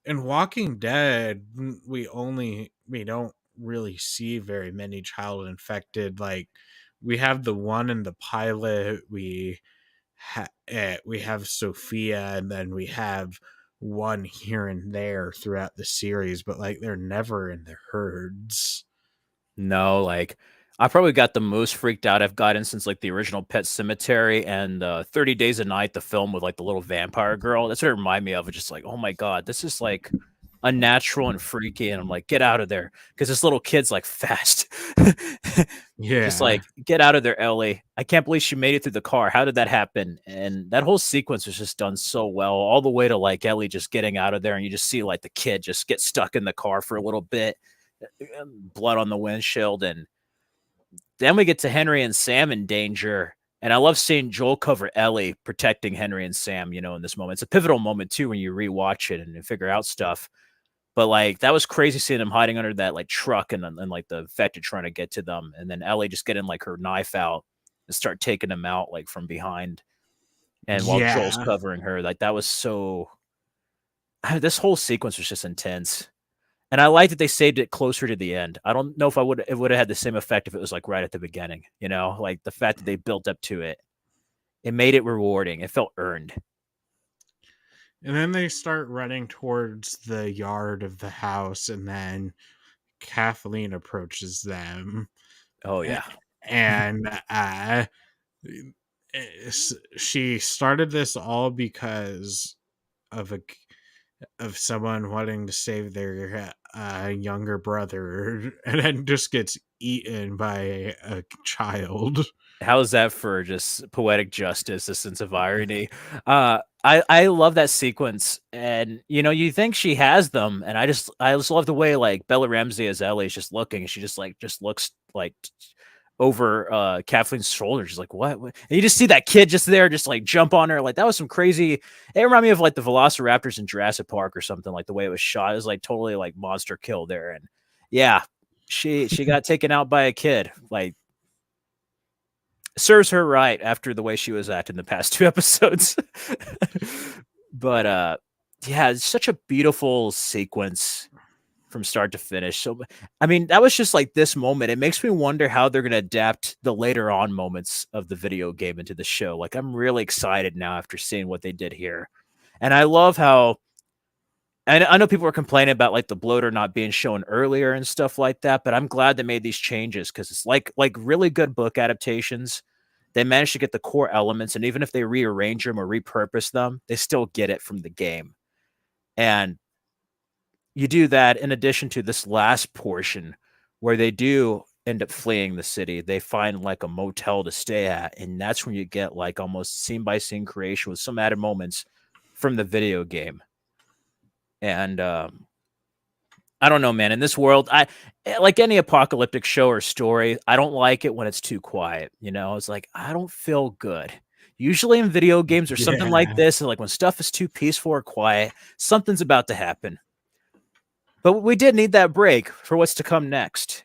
in Walking Dead, we don't really see very many child infected. Like we have the one in the pilot, we have Sophia, and then we have one here and there throughout the series, but like they're never in the herds. No, like, I probably got the most freaked out I've gotten since, like, the original Pet Sematary and, 30 Days a Night, the film with, like, the little vampire girl. That's what it reminded me of. It's just like, "Oh my god, this is, like, unnatural and freaky," and I'm like, "Get out of there," because this little kid's, like, fast. Just Yeah. like, "Get out of there, Ellie. I can't believe she made it through the car. How did that happen?" And that whole sequence was just done so well, all the way to, like, Ellie just getting out of there, and you just see, like, the kid just get stuck in the car for a little bit, blood on the windshield, and then we get to Henry and Sam in danger, and I love seeing Joel cover Ellie protecting Henry and Sam, in this moment. It's a pivotal moment too when you rewatch it and figure out stuff. But, like, that was crazy seeing them hiding under that, like, truck and like, the infected trying to get to them, and then Ellie just getting, like, her knife out and start taking them out, like, from behind, and while Joel's Yeah. covering her, like, that was so this whole sequence was just intense. And I like that they saved it closer to the end. I don't know if it would have had the same effect if it was, like, right at the beginning, Like, the fact that they built up to it, it made it rewarding. It felt earned. And then they start running towards the yard of the house, and then Kathleen approaches them, Oh, a- yeah. and she started this all because of a of someone wanting to save their younger brother, and then just gets eaten by a child. How's that for just poetic justice, a sense of irony? I love that sequence, and, you think she has them, and I just love the way, like, Bella Ramsey as Ellie is just looking, and she just looks, like, over, Kathleen's shoulder. She's like, "What? What?" And you just see that kid just there, just, like, jump on her, like, that was some crazy it reminded me of, like, the Velociraptors in Jurassic Park or something, like, the way it was shot. It was, like, totally, like, monster kill there, and yeah, she got taken out by a kid, like, serves her right after the way she was acting the past 2 episodes. But, yeah, it's such a beautiful sequence from start to finish. So, I mean, that was just like this moment. It makes me wonder how they're gonna adapt the later on moments of the video game into the show. Like, I'm really excited now after seeing what they did here. And I love how and I know people were complaining about, like, the bloater not being shown earlier and stuff like that, but I'm glad they made these changes because it's like really good book adaptations. They managed to get the core elements, and even if they rearrange them or repurpose them, they still get it from the game. And you do that in addition to this last portion where they do end up fleeing the city. They find, like, a motel to stay at, and that's when you get, like, almost scene by scene creation with some added moments from the video game. And, I don't know, man. In this world, like any apocalyptic show or story, I don't like it when it's too quiet. It's like I don't feel good. Usually in video games or something like Yeah. this, like when stuff is too peaceful or quiet, something's about to happen. But we did need that break for what's to come next.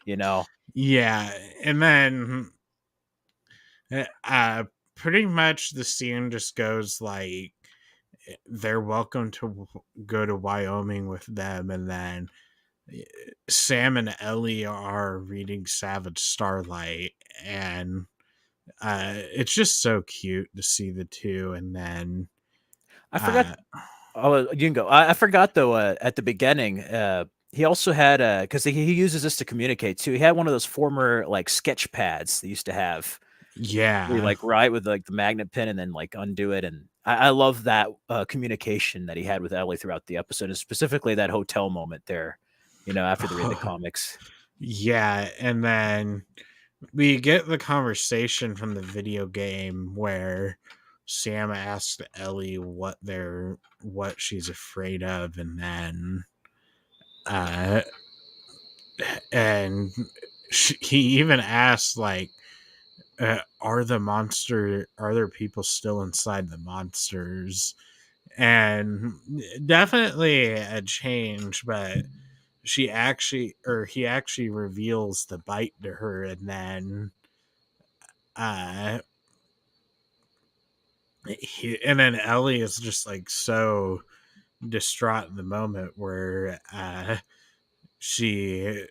Yeah. And then uh pretty much the scene just goes like they're welcome to go to Wyoming with them, and then eh, Sam and Ellie are reading Savage Starlight, and it's just so cute to see the two. And then I forgot. uh Oh, you can go. I forgot though. At the beginning, he also had a because he uses this to communicate too. He had one of those former like sketch pads they used to have where you Yeah. like write with like the magnet pen and then like undo it. And I love that communication that he had with Ellie throughout the episode, and specifically that hotel moment there. After they read the comics. Yeah, and then we get the conversation from the video game where Sam asks Ellie what she's afraid of, and then uh and he even asks like, are there people still inside the monsters? And definitely a change, but he actually reveals the bite to her, and then uh and then Ellie is just like so distraught in the moment where she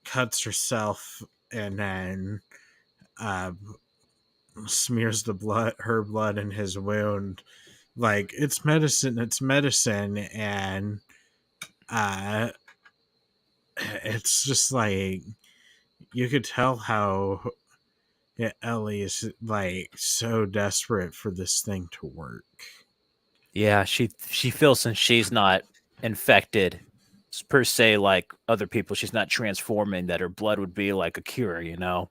cuts herself and then uh smears her blood in his wound, like it's medicine. And uh it's just like you could tell how Ellie is like so desperate for this thing to work. Yeah, she feels since she's not infected per se like other people, she's not transforming, that her blood would be like a cure. And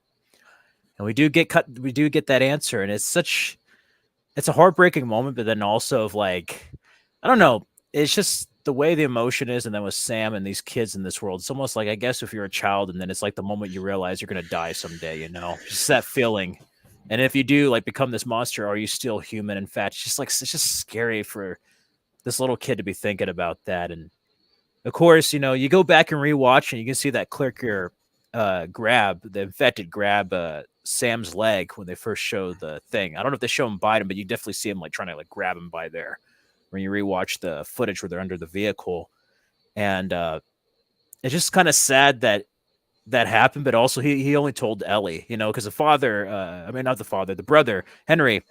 we do get that answer, and it's a heartbreaking moment, but then also of like, I don't know, it's just the way the emotion is, and then with Sam and these kids in this world, it's almost like I guess if you're a child, and then it's like the moment you realize you're gonna die someday. Just that feeling. And if you do like become this monster, are you still human? In fact, it's just scary for this little kid to be thinking about that. And of course, you go back and rewatch, and you can see that clicker the infected grab Sam's leg when they first show the thing. I don't know if they show him bite him, but you definitely see him like trying to like grab him by there when you rewatch the footage where they're under the vehicle. And it's just kind of sad that that happened, but also he only told Ellie, because the father, I mean not the father, the brother Henry.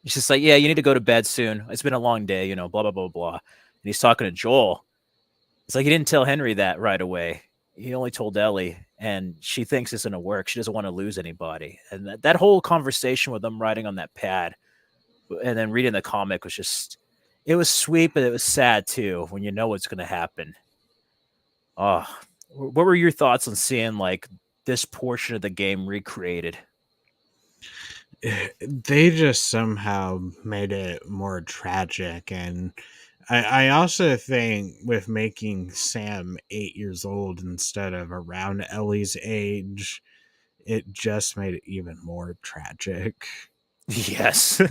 He's just like, yeah, you need to go to bed soon. It's been a long day, blah blah blah blah. And he's talking to Joel. It's like he didn't tell Henry that right away. He only told Ellie, and she thinks it's gonna work. She doesn't want to lose anybody. And that whole conversation with them writing on that pad and then reading the comic was just, it was sweet, but it was sad too when you know what's gonna happen. Oh, what were your thoughts on seeing like this portion of the game recreated? They just somehow made it more tragic. And I also think with making Sam 8 years old instead of around Ellie's age, it just made it even more tragic. Yes.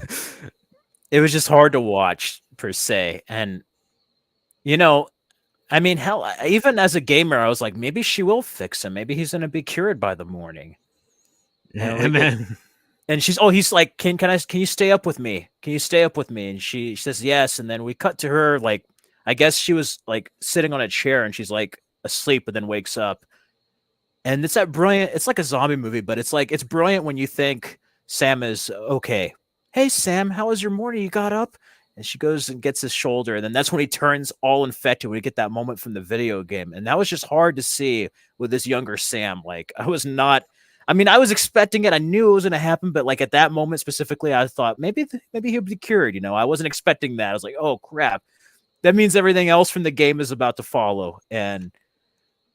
It was just hard to watch per se. And you know, I mean, hell, even as a gamer, I was like, maybe she will fix him. Maybe he's gonna be cured by the morning. And we And get, then and he's like, can you stay up with me? Can you stay up with me? And she says yes. And then we cut to her like, I guess she was like sitting on a chair and she's like asleep, but then wakes up. And it's that brilliant. It's like a zombie movie, but it's brilliant when you think Sam is okay. Hey Sam, how was your morning? You got up? And she goes and gets his shoulder, and then that's when he turns all infected. When we get that moment from the video game, and that was just hard to see with this younger Sam. Like I was not. I mean, I was expecting it. I knew it was going to happen, but like at that moment specifically, I thought maybe he'll be cured. I wasn't expecting that. I was like, oh crap, that means everything else from the game is about to follow. And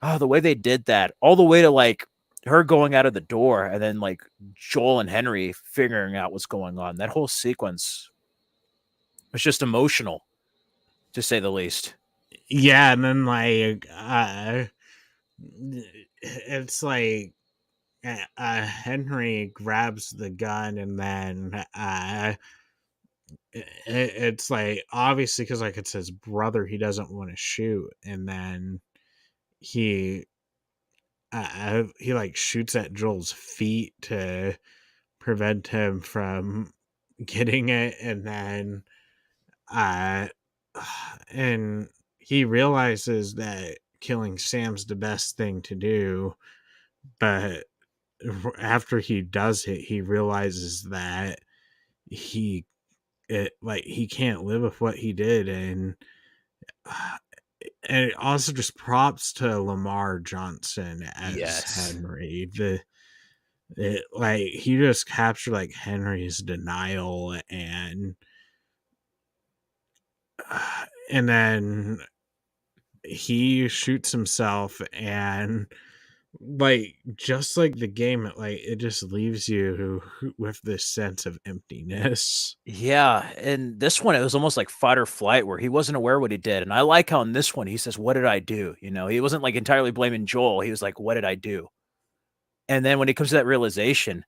oh, the way they did that, all the way to like her going out of the door and then like Joel and Henry figuring out what's going on. That whole sequence was just emotional, to say the least. yeah, and then like it's like Henry grabs the gun, and then it's like obviously because like it's his brother, he doesn't want to shoot, and then he he like shoots at Joel's feet to prevent him from getting it, and then uh and he realizes that killing Sam's the best thing to do, but after he does it, he realizes that he can't live with what he did. And uh, and it also just props to Lamar Johnson as Yes. Henry. Like he just captured like Henry's denial and then he shoots himself and like just like the game it just leaves you with this sense of emptiness. Yeah, and this one, it was almost like fight or flight where he wasn't aware what he did, and I like how in this one he says, "What did I do?" You know, he wasn't, like, entirely blaming Joel, he was like, "What did I do?" And then when he comes to that realization,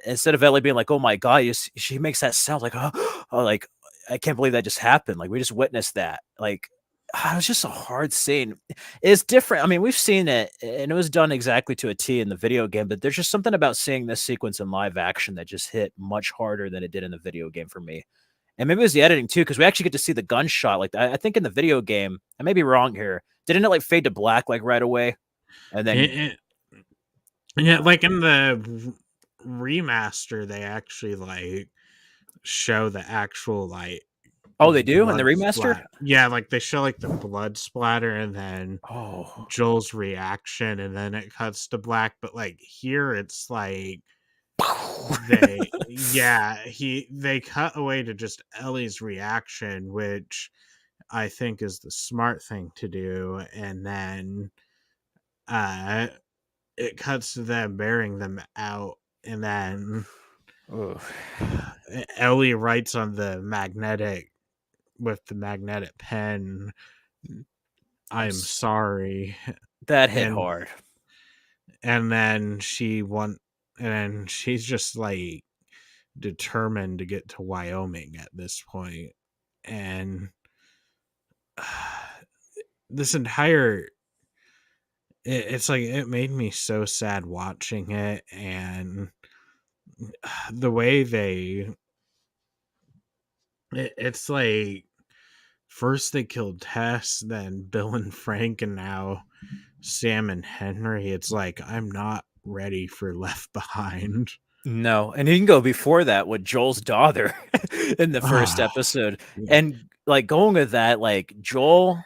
instead of Ellie being like, "Oh my god," she makes that sound like, oh, like, "I can't believe that just happened." Like, we just witnessed that. Like, it was just a hard scene. It's different. I mean, we've seen it, and it was done exactly to a T in the video game, but there's just something about seeing this sequence in live action that just hit much harder than it did in the video game for me. And maybe it was the editing too, because we actually get to see the gunshot. Like, I think in the video game, I may be wrong here. Didn't it like fade to black like right away? And then It, yeah, like in the remaster, they actually like show the actual like oh, they do in the blood remaster. splat. Yeah, like they show like the blood splatter and then Oh, Joel's reaction, and then it cuts to black. But like here, it's like they cut away to just Ellie's reaction, which I think is the smart thing to do, and then uh it cuts to them bearing them out, and then Ugh. Ellie writes on the magnetic pen, I'm "I'm sorry," that hit and hard. and then and then she's just like determined to get to Wyoming at this point, and this entire it's like it made me so sad watching it, and the way it's like first they killed Tess, then Bill and Frank, and now Sam and Henry. It's like I'm not ready for Left Behind. No, and you can go before that with Joel's daughter in the first Oh, episode, and, like, going with that, like, Joel,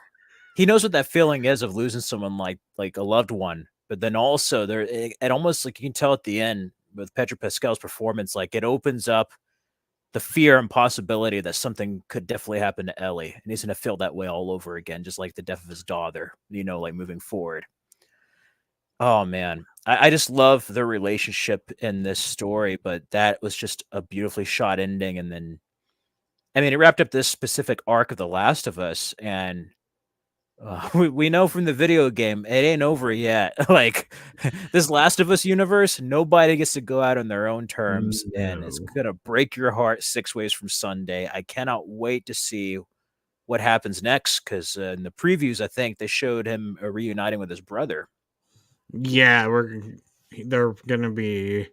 he knows what that feeling is of losing someone like a loved one, but then also it almost like you can tell at the end with Pedro Pascal's performance, like, it opens up the fear and possibility that something could definitely happen to Ellie, and he's gonna feel that way all over again, just like the death of his daughter, you know, like, moving forward. Oh, man. I just love their relationship in this story, but that was just a beautifully shot ending, and then I mean, it wrapped up this specific arc of The Last of Us, and, we know from the video game, it ain't over yet. Like, this Last of Us universe, nobody gets to go out on their own terms, and it's no. gonna break your heart 6 ways from Sunday. I cannot wait to see what happens next, 'cause, in the previews, I think they showed him, reuniting with his brother. Yeah, they're gonna be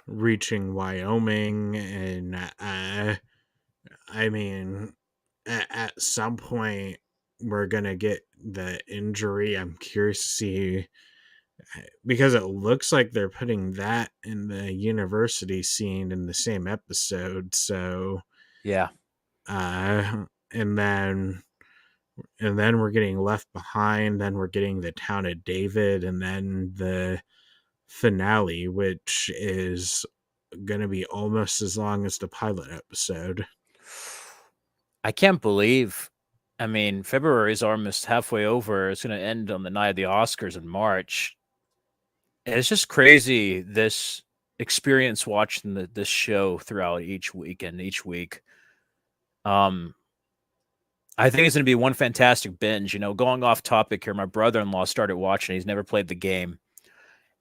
reaching Wyoming, and I mean, at some point we're gonna get the injury. I'm curious to see because it looks like they're putting that in the university scene in the same episode. So, Yeah. uh, and then and then we're getting Left Behind. Then we're getting the Town of David, and then the finale, which is going to be almost as long as the pilot episode. I can't believe I mean, February is almost halfway over, it's gonna end on the night of the Oscars in March. And it's just crazy, this experience watching this show throughout each weekend, each week. Um, I think it's gonna be one fantastic binge, you know, going off topic here, my brother-in-law started watching, he's never played the game,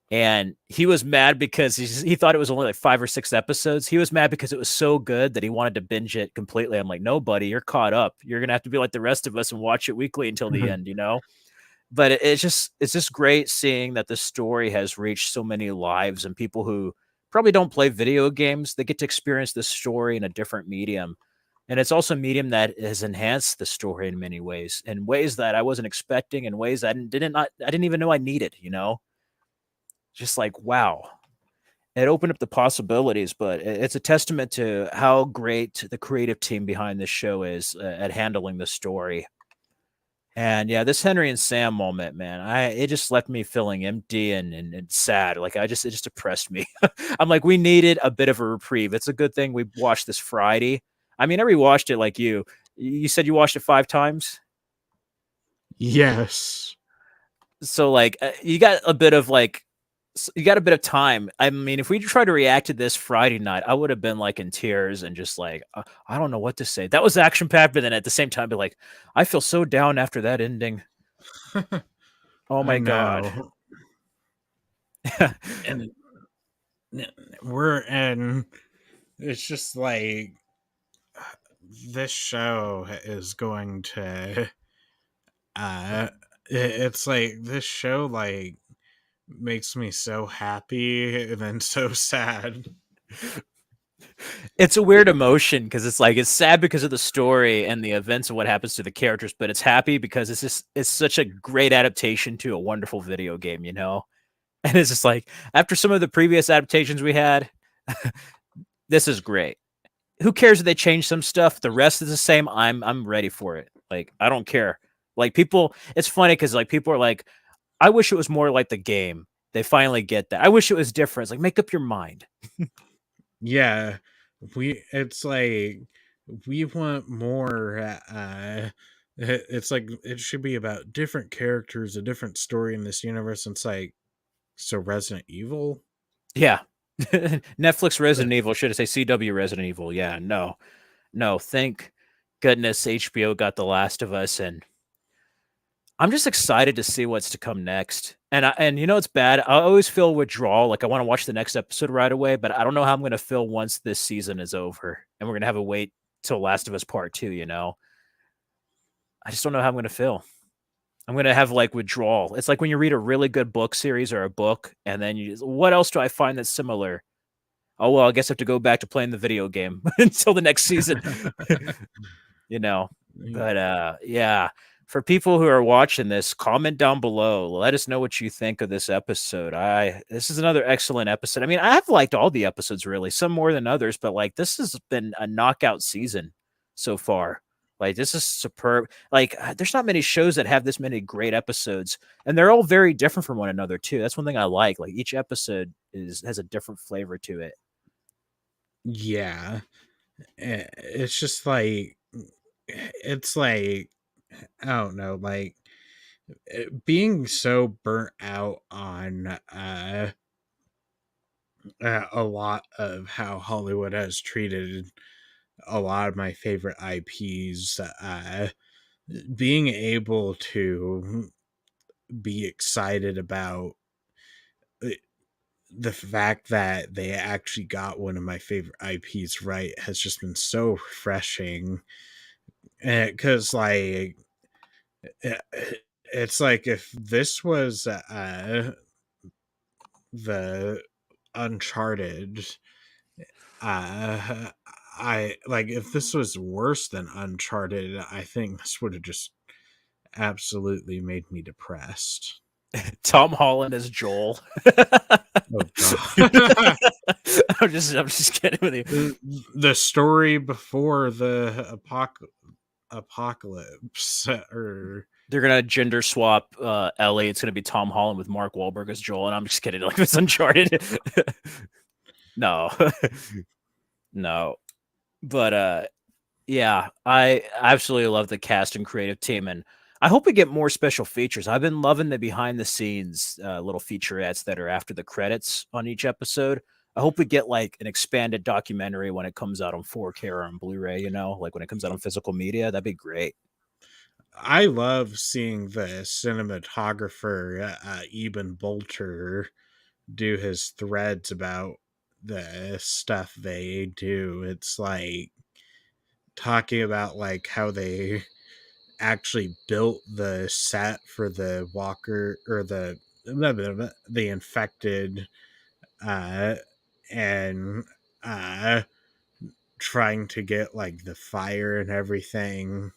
and he was mad because he thought it was only, like, 5 or 6 episodes. He was mad because it was so good that he wanted to binge it completely. I'm like, "No, buddy, you're caught up. You're gonna have to be like the rest of us and watch it weekly until the end," you know? But it's just great seeing that the story has reached so many lives and people who probably don't play video games, they get to experience this story in a different medium. And it's also a medium that has enhanced the story in ways that I wasn't expecting, in ways I didn't even know I needed, you know? Just like, wow. It opened up the possibilities, but it's a testament to how great the creative team behind this show is, at handling the story. And yeah, this Henry and Sam moment, man, I it just left me feeling empty and sad. Like it just depressed me. I'm like, we needed a bit of a reprieve. It's a good thing we watched this Friday. I mean, I rewatched it like you. You said you watched it 5 times. Yes. So like you got a bit of like you got a bit of time. I mean, if we tried to react to this Friday night, I would have been like in tears and just like I don't know what to say. That was action packed, but then at the same time, be like, I feel so down after that ending. Oh I my god. know. And we're in it's just like this show is going to it's like this show like makes me so happy and then so sad. It's a weird emotion because it's like it's sad because of the story and the events and what happens to the characters, but it's happy because it's such a great adaptation to a wonderful video game, you know? And it's just like after some of the previous adaptations we had, this is great. Who cares if they change some stuff? The rest is the same. I'm ready for it. Like I don't care. Like people, it's funny because like people are like, I wish it was more like the game. They finally get that. I wish it was different. It's like make up your mind. Yeah, it's like we want more it's like it should be about different characters, a different story in this universe. And it's like, so Resident Evil. Yeah. Netflix Resident Evil should have say CW Resident Evil. Yeah, no. No, thank goodness HBO got The Last of Us, and I'm just excited to see what's to come next. And you know it's bad. I always feel withdrawal, like I want to watch the next episode right away, but I don't know how I'm going to feel once this season is over, and we're going to have to wait till Last of Us Part 2, you know. I just don't know how I'm going to feel. I'm going to have like withdrawal. It's like when you read a really good book series or a book and then you just, what else do I find that's similar? Oh well, I guess I have to go back to playing the video game until the next season. You know. But yeah, for people who are watching this, comment down below. Let us know what you think of this episode. This is another excellent episode. I mean, I've liked all the episodes really, some more than others, but like this has been a knockout season so far. Like this is superb. Like there's not many shows that have this many great episodes, and they're all very different from one another too. That's one thing I like. Like each episode is has a different flavor to it. Yeah, it's just like it's like I don't know, like being so burnt out on a lot of how Hollywood has treated a lot of my favorite IPs. Being able to be excited about uh, the fact that they actually got one of my favorite IPs right has just been so refreshing. Because, like, uh, it's like if this was the Uncharted, uh, I like if this was worse than Uncharted, I think this would have just absolutely made me depressed. Tom Holland as Joel. Oh god. I'm just kidding with you. The story before the apocalypse or They're gonna gender swap Ellie. It's gonna be Tom Holland with Mark Wahlberg as Joel, and I'm just kidding. Like it's Uncharted. No, no, but yeah, I absolutely love the cast and creative team, and I hope we get more special features. I've been loving the behind the scenes little featurettes that are after the credits on each episode. I hope we get like an expanded documentary when it comes out on 4K or on Blu-ray. You know, like when it comes out on physical media, that'd be great. I love seeing the cinematographer Eben Bolter do his threads about the stuff they do. It's like talking about like how they actually built the set for the walker or the infected uh and uh trying to get like the fire and everything.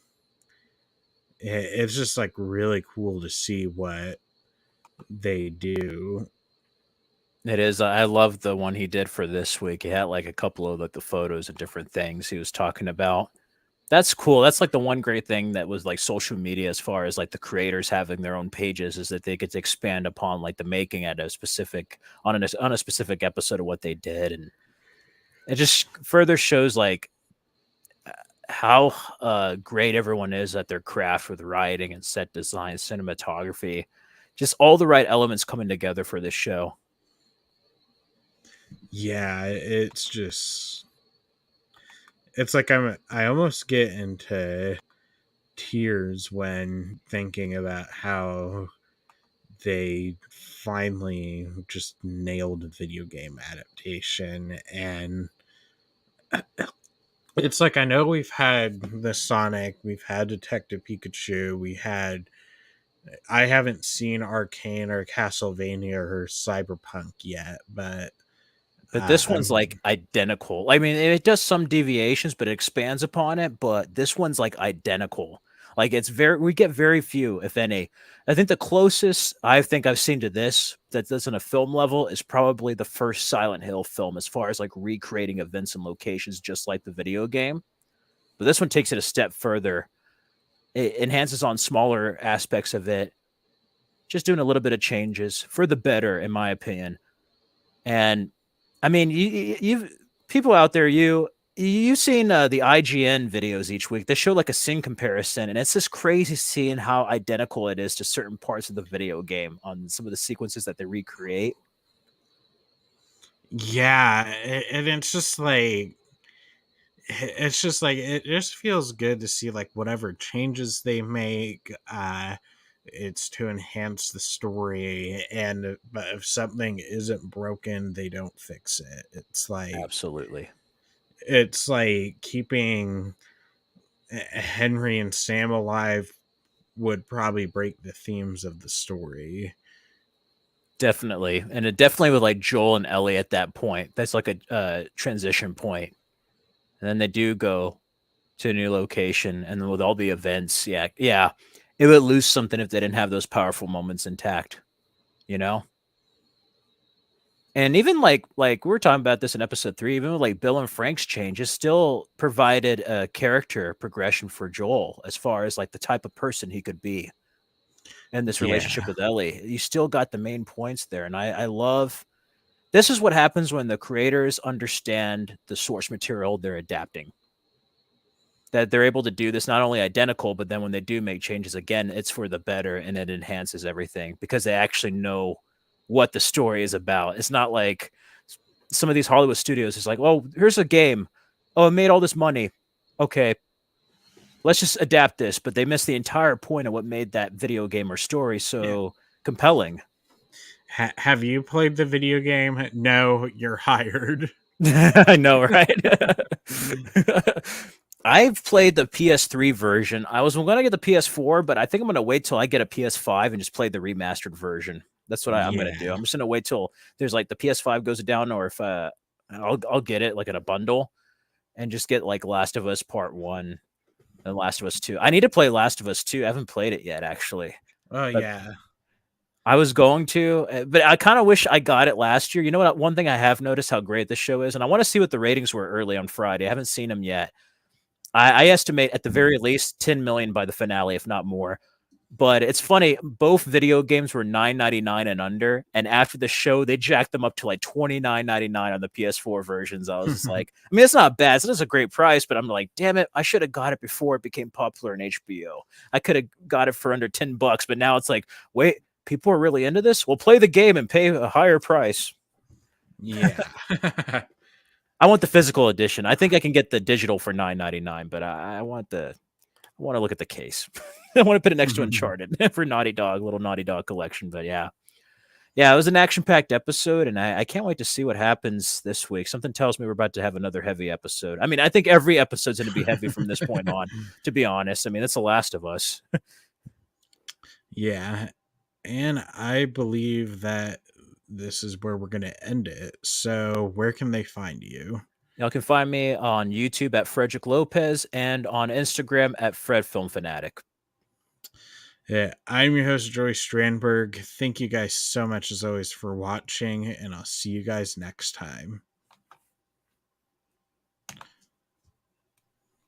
It's just like really cool to see what they do. It is. I love the one he did for this week. He had like a couple of like the photos and different things he was talking about. That's cool. That's like the one great thing that was like social media as far as like the creators having their own pages is that they get to expand upon like the making at a specific on a specific episode of what they did, and it just further shows like how great everyone is at their craft with writing and set design, cinematography, just all the right elements coming together for this show. Yeah, it's just it's like I almost get into tears when thinking about how they finally just nailed a video game adaptation. And it's like, I know we've had the Sonic, we've had Detective Pikachu, I haven't seen Arcane or Castlevania or Cyberpunk yet, but But this one's I'm like identical. I mean, it does some deviations, but it expands upon it. But this one's like identical. Like it's very, we get very few, if any. I think the closest I think I've seen to this that doesn't a film level is probably the first Silent Hill film, as far as like recreating events and locations, just like the video game. But this one takes it a step further. It enhances on smaller aspects of it, just doing a little bit of changes for the better, in my opinion. And I mean, you've people out there, you've seen the IGN videos each week. They show like a scene comparison, and it's just crazy seeing how identical it is to certain parts of the video game on some of the sequences that they recreate. yeah, and it just feels good to see like whatever changes they make, it's to enhance the story. And but if something isn't broken, they don't fix it. Absolutely. It's like keeping Henry and Sam alive would probably break the themes of the story. Definitely. And it definitely with like Joel and Ellie at that point. That's like a transition point. And then they do go to a new location, and then with all the events, yeah, yeah, it would lose something if they didn't have those powerful moments intact, you know? And even like we were talking about this in episode 3, even with like Bill and Frank's change, it still provided a character progression for Joel as far as like the type of person he could be in this relationship Yeah. with Ellie. You still got the main points there. And I love this is what happens when the creators understand the source material they're adapting. That they're able to do this not only identical, but then when they do make changes again, it's for the better and it enhances everything because they actually know what the story is about. It's not like some of these Hollywood studios is like, oh, here's a game. Oh, it made all this money. Okay, let's just adapt this. But they missed the entire point of what made that video game or story Yeah. so compelling. Have you played the video game? No, you're hired. I know, right? I've played the PS3 version. I was going to get the PS4, but I think I'm going to wait till I get a PS5 and just play the remastered version. That's what I'm going to do. Yeah. I'm just going to wait till there's like the PS5 goes down, or if I'll get it like in a bundle and just get like Last of Us Part One and Last of Us Two. I need to play Last of Us Two. I haven't played it yet, actually, Oh but yeah. I was going to, but I kind of wish I got it last year. You know what? One thing I have noticed how great this show is, and I want to see what the ratings were early on Friday. I haven't seen them yet. I estimate at the very least 10 million by the finale, if not more. But it's funny, both video games were $9.99 and under, and after the show, they jacked them up to like $29.99 on the PS4 versions. I was just like, I mean, it's not bad. It's just a great price, but I'm like, damn it, I should have got it before it became popular in HBO. I could have got it for under $10, but now it's like, wait, people are really into this? We'll play the game and pay a higher price. Yeah. I want the physical edition. I think I can get the digital for $9.99, but I want to look at the case. I want to put it next to Uncharted for Naughty Dog, little Naughty Dog collection. But yeah, yeah, it was an action-packed episode, and I can't wait to see what happens this week. Something tells me we're about to have another heavy episode. I mean, I think every episode's going to be heavy from this point on. To be honest, I mean, that's The Last of Us. Yeah. And I believe that this is where we're going to end it. So, where can they find you? Y'all can find me on YouTube at Frederick Lopez and on Instagram at Fred Film Fanatic. Yeah, I'm your host, Joey Strandberg. Thank you guys so much, as always, for watching, and I'll see you guys next time.